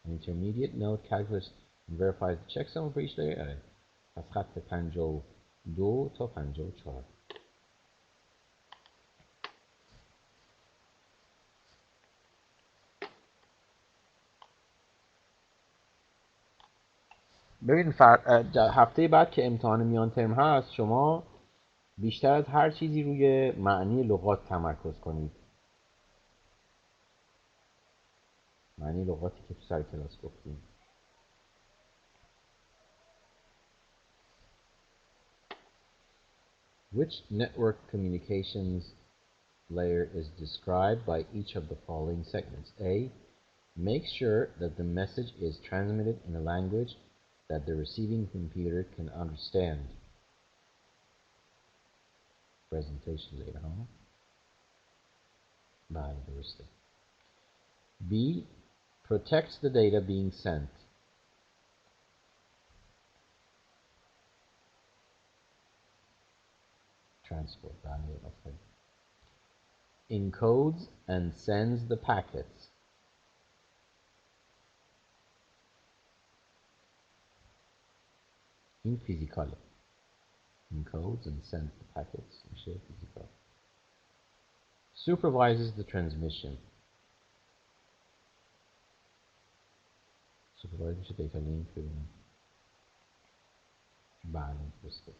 An intermediate node calculates and verifies the checksum for each layer. آره. پس خط 52 تا 54. ببین هفته بعد که امتحان میان ترم هست شما بیشتر از هر چیزی روی معنی لغات تمرکز کنید. معنی لغاتی که تو سر کلاس گفتیم. Which network communications layer is described by each of the following segments? A. Make sure that the message is transmitted in a language that the receiving computer can understand. Presentation later on. بله درسته. B. Protects the data being sent. Transport بله آفرین. Encodes and sends the packets. این فیزیکاله. Encodes and sends the packets. میشه فیزیکال. Supervises the transmission. Supervise میشه دیتا لینک ببینیم. بله درسته.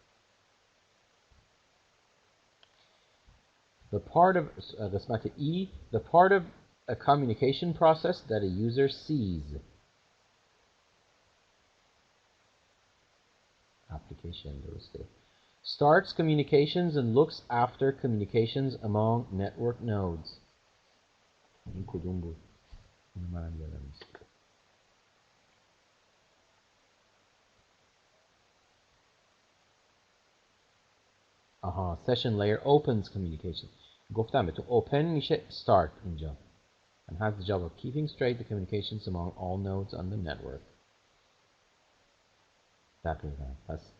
The part of قسمت E, the part of a communication process that a user sees. Application درسته. Starts communications and looks after communications among network nodes. این کدوم بود؟ این منم یادم نیست. آها session layer opens communication. گفتم به تو open میشه start اینجا. And has the job of keeping straight the communications among all nodes on the network. دقیقا. پس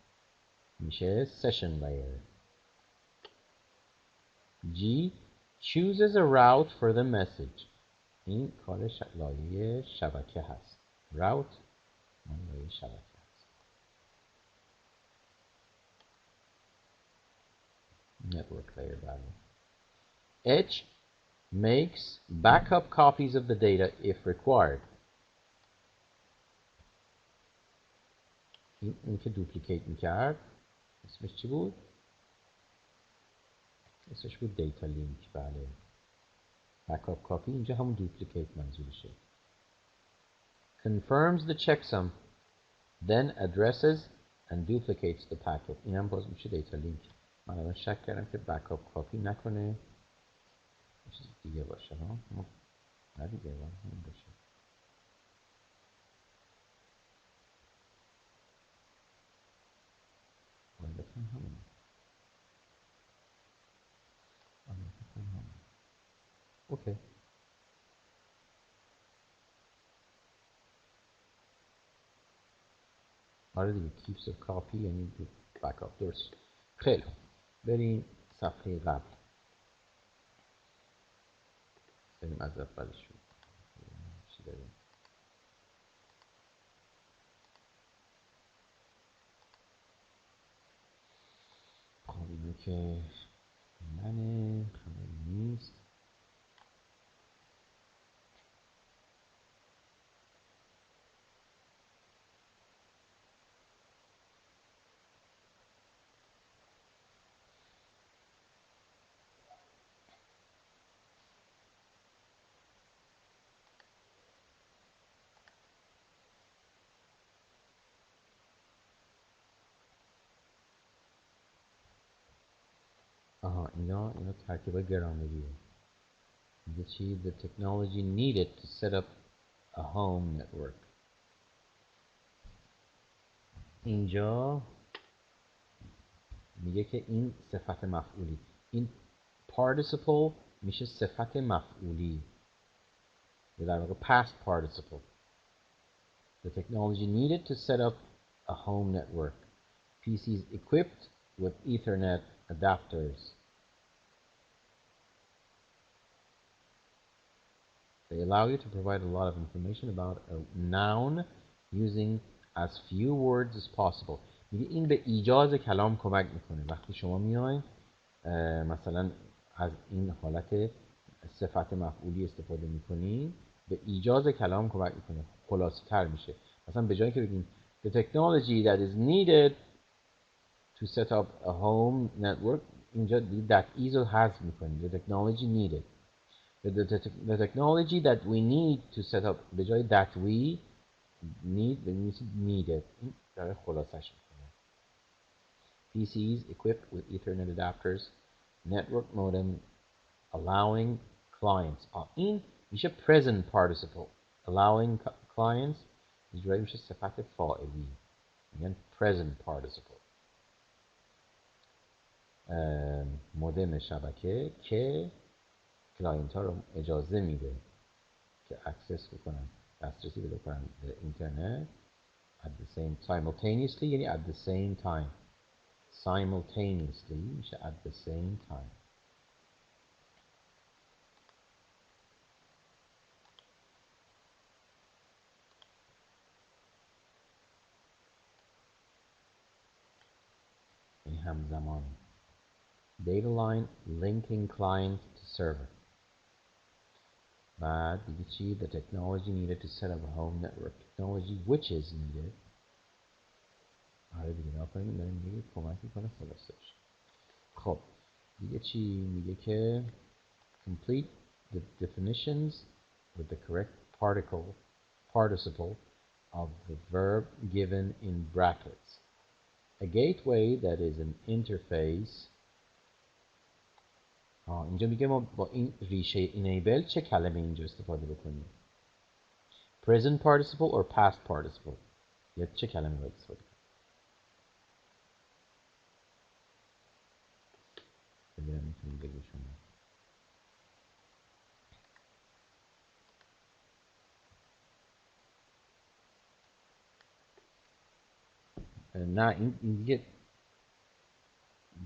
میشه session layer. G chooses a route for the message. این کار لایه شبکه هست. Route من لایه شبکه هست. Network layer value. H makes backup copies of the data if required. این که دوپلیکیت میکرد اسمش چی بود؟ اسمش بود دیتا لینک. بله، backup copy اینجا همون دوپلیکیت منظورشه. Confirms the checksum, then addresses and duplicates the packet. این هم باز میشه دیتا لینک. من الان شک کردم که backup copy نکنه چیز دیگه باشه ها. نه دیگه همین باشه. اوکی. آره دیگه keeps a copy یعنی backup. درست. خیلی بریم صفحه قبل. بریم از اولش چی داریم. خب اینو که منه خبری نیست. آها اینا ترکیبای گرامریه. میگه چی؟ The technology needed to set up a home network. اینجا میگه که این صفت مفعولی، این participle میشه صفت مفعولی یا در واقع past participle. The technology needed to set up a home network. PCs equipped with Ethernet adapters. They allow you to provide a lot of information about a noun using as few words as possible. میگه این به ایجاز کلام کمک میکنه. وقتی شما میاین مثلا از این حالت صفت مفعولی استفاده میکنین به ایجاز کلام کمک میکنه، خلاصه تر میشه. مثلا به جایی که بگیم the technology that is needed to set up a home network، اینجا that is رو حذف میکنیم. the technology needed. The technology that we need to set up به جای that we need بنویسید needed. این داره خلاصش میکنه. PCs equipped with Ethernet adapters, network modem, allowing clients. این میشه present participle. Allowing clients اینجوری میشه صفت فاعلی. میگن present participle. مودم شبکه که کلاینت ها رو اجازه میده که اکسس بکنن، دسترسی پیدا کنن به اینترنت at the same simultaneously یعنی at the same time. simultaneously میشه at the same time. یعنی همزمان. data line linking client to server. بعد دیگه چی؟ the technology needed to set up a home network. technology which is needed. آره دیگه نکنیم داریم میگه کمک میکنه خلاصه بشه. خب دیگه چی؟ میگه که complete the definitions with the correct participle of the verb given in brackets. A gateway that is an interface. اینجا میگه ما با این ریشه enable چه کلمه اینجا استفاده بکنیم؟ present participle or past participle؟ یا چه کلمه باید استفاده کنیم؟ ببینم میتونیم بگید شما. نه این دیگه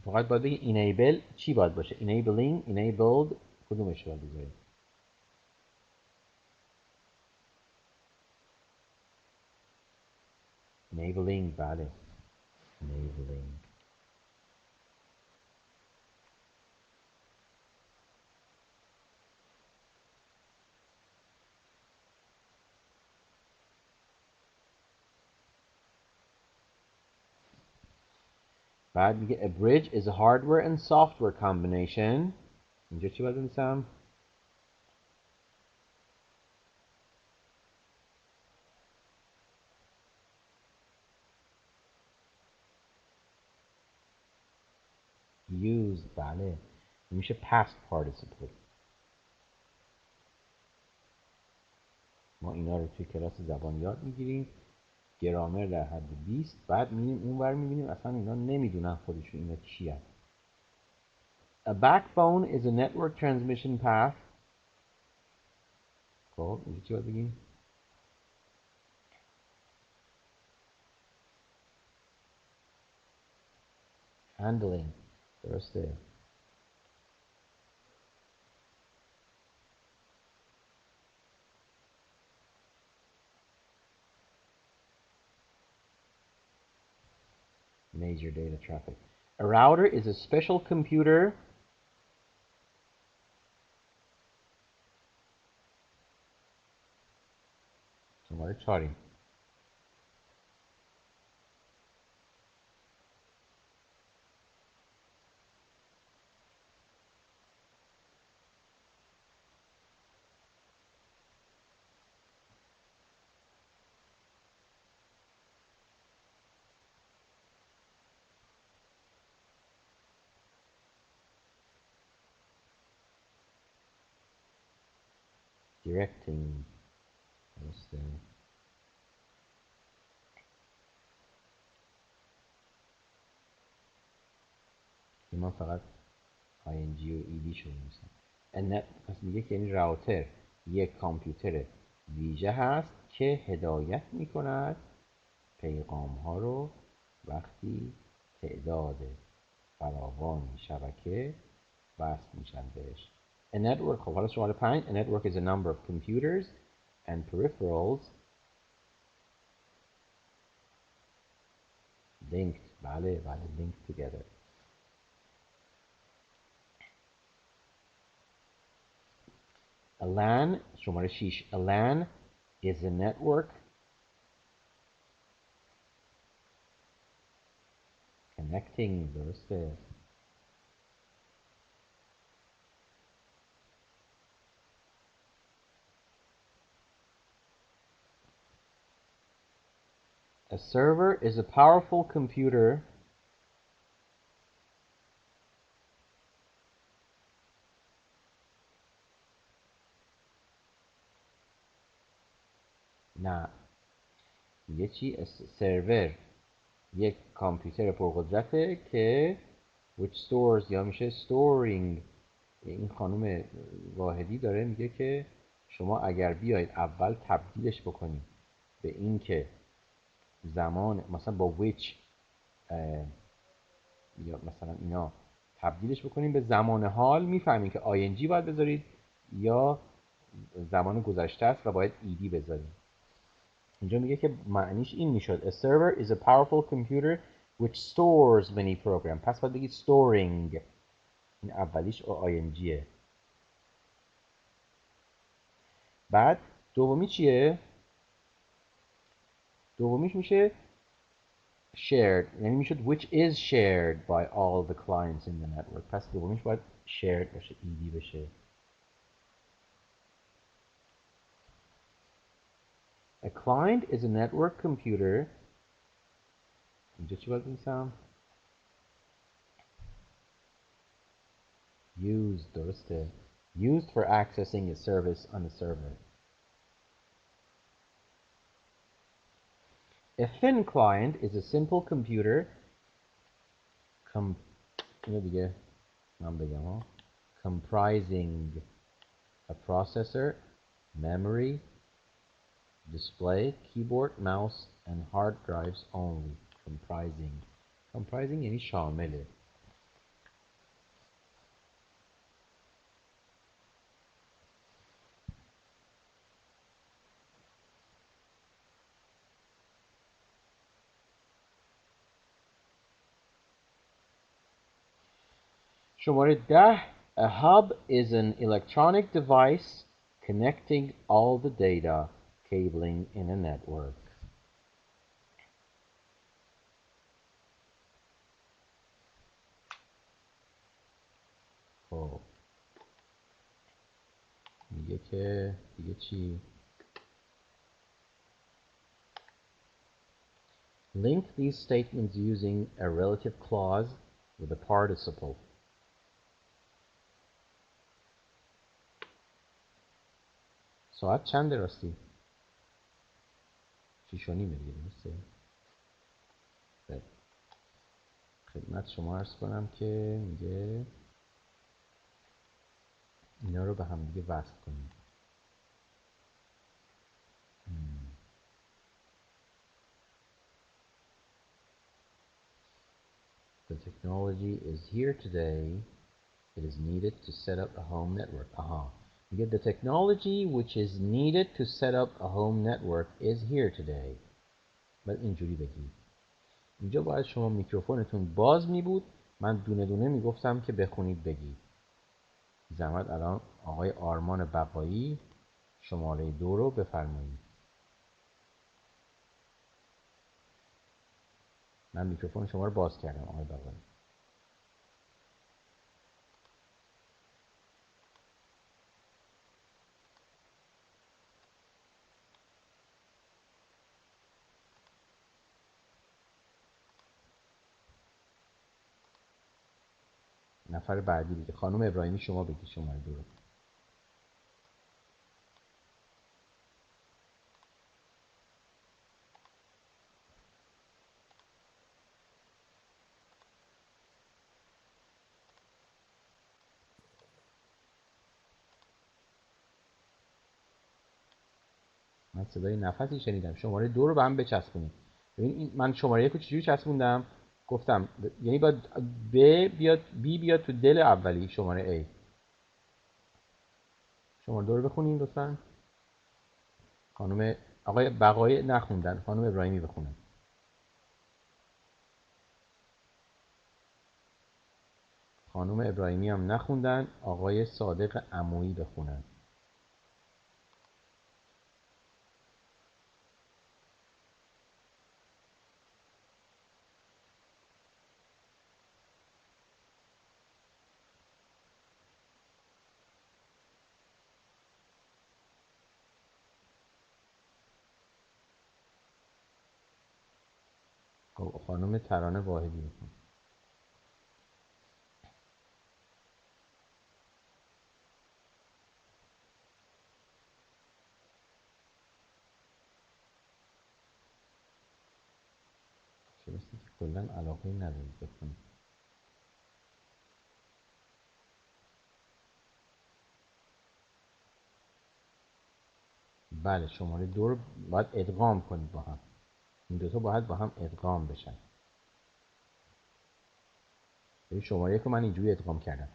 فقط باید بگی enable چی باید باشه؟ enabling، enabled کدومش باید بذاریم؟ enabling بله enabling. بعد میگه a bridge is a hardware and software combination. اینجا چی باید بنویسم؟ used بله میشه past participle. ما اینا رو توی کلاس زبان یاد میگیریم، گرامر در حد 20. بعد میریم اونور میبینیم اصلا اینا نمیدونن خودشون اینا چی هست. A backbone is a network transmission path. خب اینجا چی باید بگیم؟ handling درسته. major data traffic. A router is a special computer شماره 4. directing درسته. من فقط ing و ed شو می‌نویسم. پس میگه که این راوتر یک کامپیوتر ویژه هست که هدایت میکند پیغام ها رو وقتی تعداد فراوان شبکه وصل میشن بهش. A network خب حالا شماره 5 A network is a number of computers and peripherals linked بله linked together. A LAN شماره 6 A LAN is a network connecting درسته. A server is a powerful computer نه یه چی سرور یک کامپیوتر پرقدرته که which stores یا میشه storing. این خانم واحدی داره میگه که شما اگر بیاید اول تبدیلش بکنید به این که زمان مثلا با which یا مثلا اینا تبدیلش بکنیم به زمان حال میفهمین که ing باید بذارید یا زمان گذشته است و باید ed بذارید. اینجا میگه که معنیش این میشد A server is a powerful computer which stores many programs. پس باید بگید storing. این اولیش ingه. بعد دومی چیه؟ دومیش میشه shared. یعنی میشد which is shared by all the clients in the network. پس دومیش باید shared باشه ed بشه. A client is a network computer. اینجا چی باید بنویسم؟ Used درسته. Used for accessing a service on a server. A thin client is a simple computer اینو دیگه من بگم ها. Comprising a processor, memory, display, keyboard, mouse, and hard drives only. Comprising یعنی شامله. شماره 10. A hub is an electronic device connecting all the data cabling in a network. خب میگه که دیگه چی؟ Link these statements using a relative clause with a participle. ساعت چند راستی؟ 6:30 دیگه درسته؟ خب خدمت شما عرض کنم که میگه اینا رو به هم دیگه وصل کنیم. The technology is here today. It is needed to set up a home network. میگه the technology which is needed to set up a home network is here today. بعد اینجوری بگید. اینجا باید شما میکروفونتون باز می بود، من دونه دونه میگفتم که بخونید بگید. زحمت الان آقای آرمان بقایی شماره 2 رو بفرمایید. من میکروفون شما رو باز کردم آقای بقایی. نفر بعدی دیگه خانم ابراهیمی شما بگید شماره 2 رو. من صدای نفسی شنیدم. شماره 2 رو به هم بچسبونید. ببین من شماره 1 رو چجوری چسبوندم؟ گفتم یعنی باید بی بیاد تو دل اولی شماره A. شماره 2 رو بخونین لطفاً. خانم آقای بقایی نخوندن، خانم ابراهیمی بخونن. خانم ابراهیمی هم نخوندن، آقای صادق عمویی بخونن. خانم ترانه واحدی بخون. چراستی که کلا علاقه ندارید بخونید. بله شماره 2 رو باید ادغام کنید با هم. این دوتا باید با هم ادغام بشن. ببین شماره 1 رو من اینجوری ادغام کردم.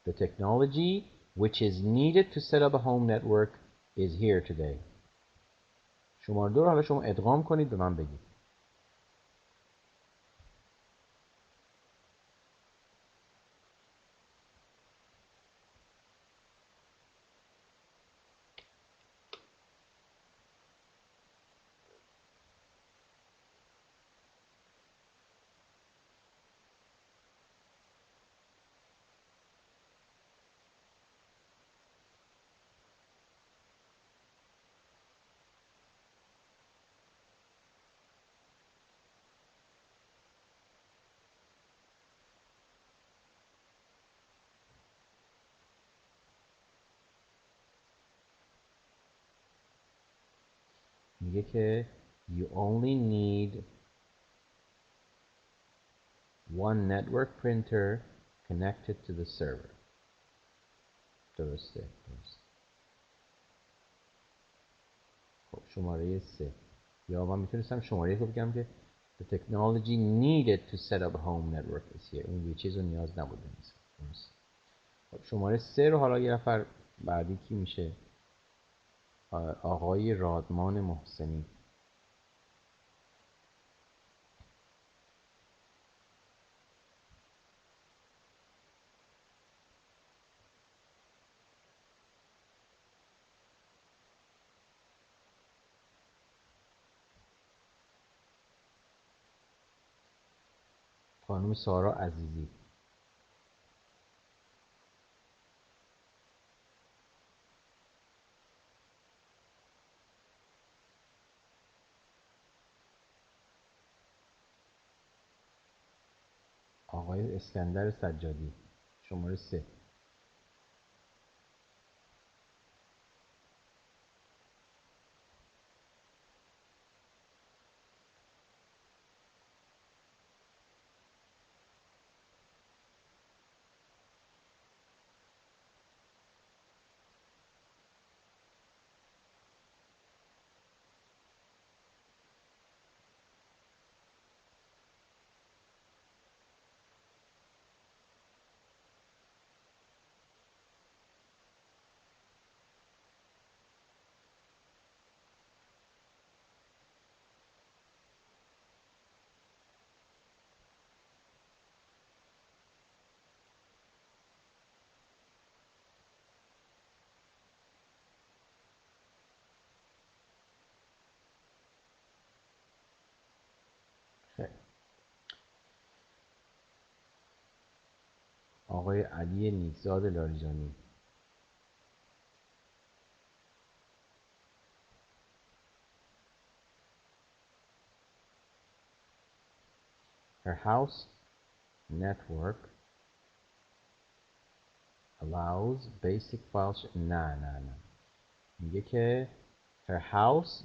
The technology which is needed to set up a home network is here today. شماره 2 رو حالا شما ادغام کنید به من بگید. میگه که you only need one network printer connected to the server. درسته. خب شماره 3 یا من میتونستم شماره 1 رو بگم که the technology needed to set up a home network is here. اون یه چیز رو نیاز نبود بنویسم. خب شماره 3 رو حالا یه نفر بعدی کی میشه؟ آقای رادمان محسنی. خانم سارا عزیزی. آقای اسکندر سجادی شماره 3. آقای علی نیکزاد لاریجانی. Her house network allows basic file نه میگه که her house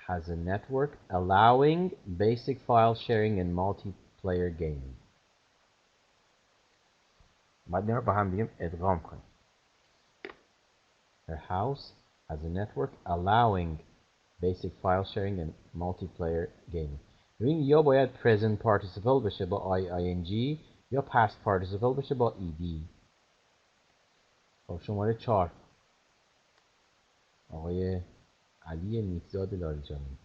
has a network allowing basic file sharing and multiplayer gaming. بعد اینا رو با هم دیگه ادغام کنیم. Her house has a network allowing basic file sharing and multiplayer gaming. ببین یا باید present participle بشه با ing یا past participle بشه با ed. خب شماره 4 آقای علی نیکزاد لاریجانی.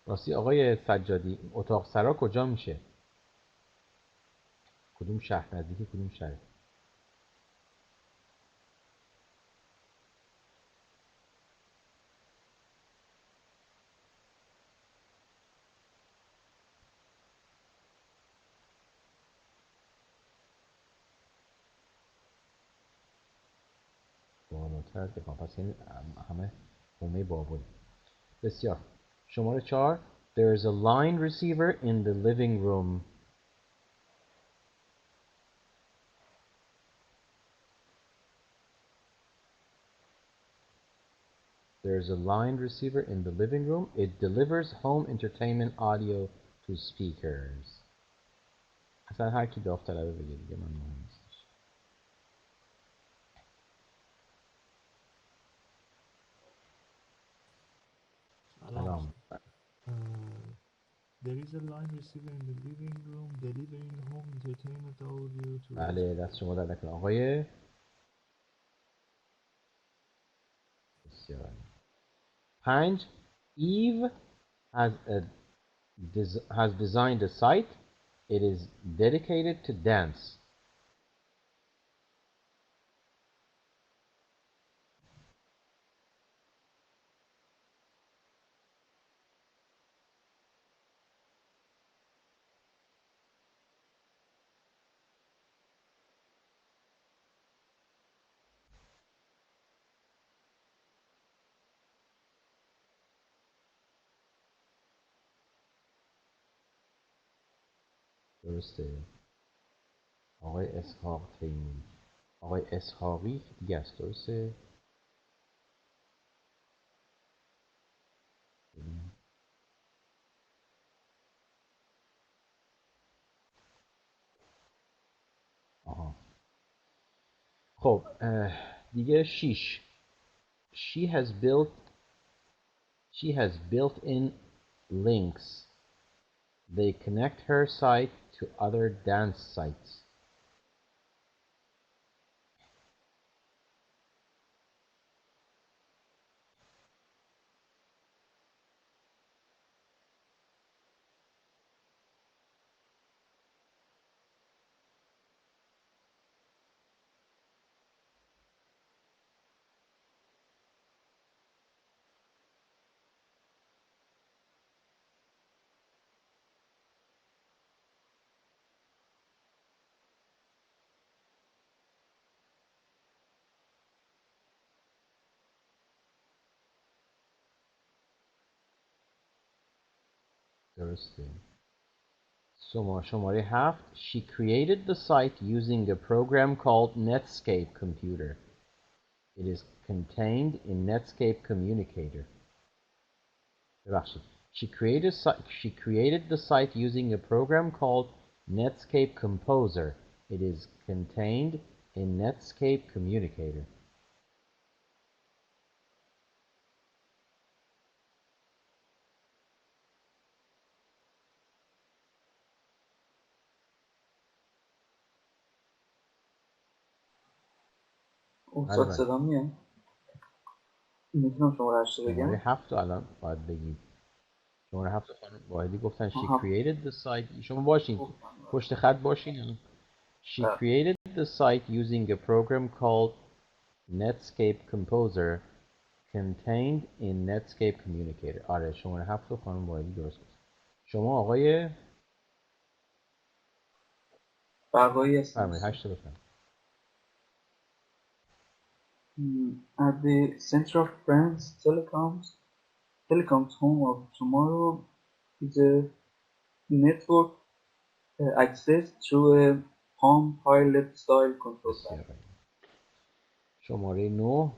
راستی آقای سجادی اتاق سرا کجا میشه؟ کدوم شهر؟ نزدیک کدوم شهر؟ بالاتر دفاع پس این همه حومه بابل. بسیار. شماره 4 There is a line receiver in the living room. There is a line receiver in the living room. It delivers home entertainment audio to speakers. اصلا هر کی داوطلبه بگه دیگه من مهم نیستش. سلام. There is a line receiver in the living room delivering home entertainment audio to بله دست شما در نکنه آقای بسیار. 5 Eve has designed a site. It is dedicated to dance. درسته. آقای اسحاق تیموری. آقای اسحاقی دیگه است. درسته. آها. خب دیگه 6 She has built-in links. They connect her site to other dance sites. درسته. شماره 7. She created the site using a program called Netscape Computer. It is contained in Netscape Communicator. ببخشید. She created the site using a program called Netscape Composer. It is contained in Netscape Communicator. استاد صدا میاد؟ میتونم شماره 8 بگم؟ شماره 7 رو الان باید بگید. شماره 7 خانم واحدی گفتن she created the site. شما باشین پشت خط باشین. She created the site using a program called Netscape Composer contained in Netscape Communicator. آره شماره 7 رو خانم واحدی درست گفت. شما آقای برقایی هستم. فرمایید 8 بفرمایید. At the center of France Telecom's home of tomorrow is a network accessed through a Palm Pilot style control panel. شماره 9.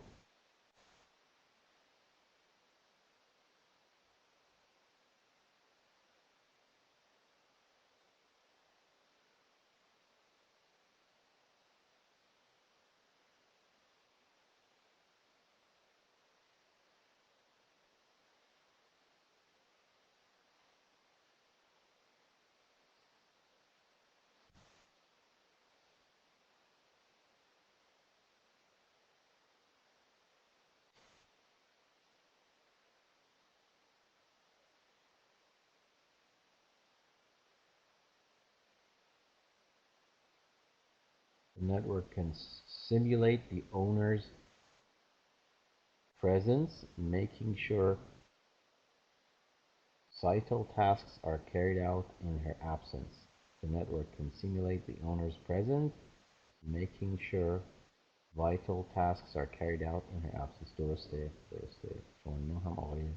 The network can simulate the owner's presence, making sure vital tasks are carried out in her absence. The network can simulate the owner's presence, making sure vital tasks are carried out in her absence. درسته. شما هم آقای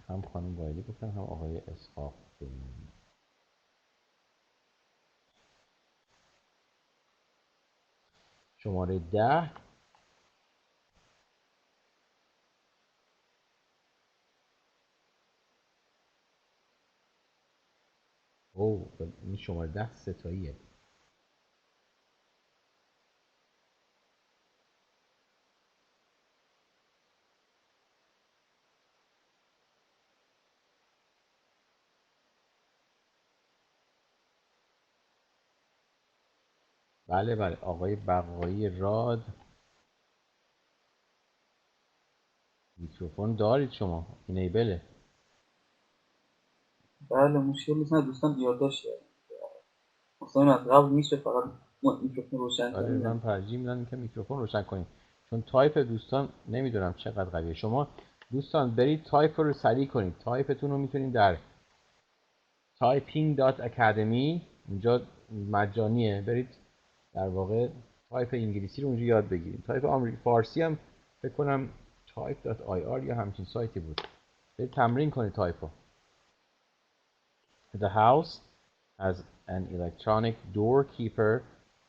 هم خانم وایلی گفتن هم آقای اسحاق. شماره 10. این شماره 10 ستاییه. بله آقای بقایی راد. میکروفون دارید شما اینیبله. بله مشکل نیست. نه دوستان یادداشت مثلا از قبل میشه فقط میکروفون روشن کنیم. من ترجیح میدم که میکروفون روشن کنیم چون تایپ دوستان نمیدونم چقدر قویه. شما دوستان برید تایپ رو سریع کنید. تایپتون رو میتونید در typing.academy اونجا مجانیه. برید در واقع تایپ انگلیسی رو اونجا یاد بگیرید. تایپ آمریکایی فارسی هم فکر کنم type.ir یا همچین سایتی بود. برید تمرین کنید تایپ رو. The house has an electronic doorkeeper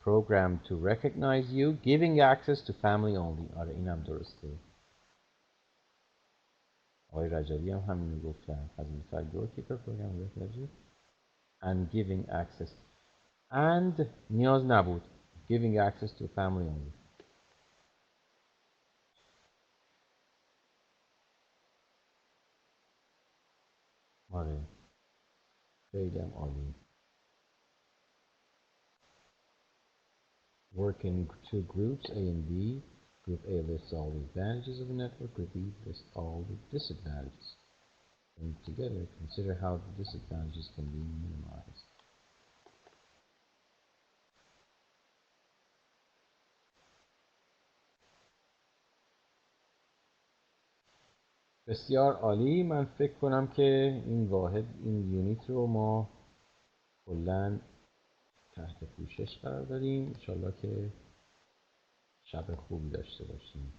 programmed to recognize you, giving access to family only. آره اینم درسته. آقای رجبی هم همین گفتن. Has an electronic doorkeeper programmed to recognize you and giving access. And نیاز نبود. Giving access to family only. آره خیلی هم عالی. Work in two groups, A and B. Group A lists all the advantages of the network. Group B lists all the disadvantages. And together, consider how the disadvantages can be minimized. بسیار عالی. من فکر کنم که این یونیت رو ما کلاً تحت پوشش قرار دادیم. انشالله که شب خوبی داشته باشیم.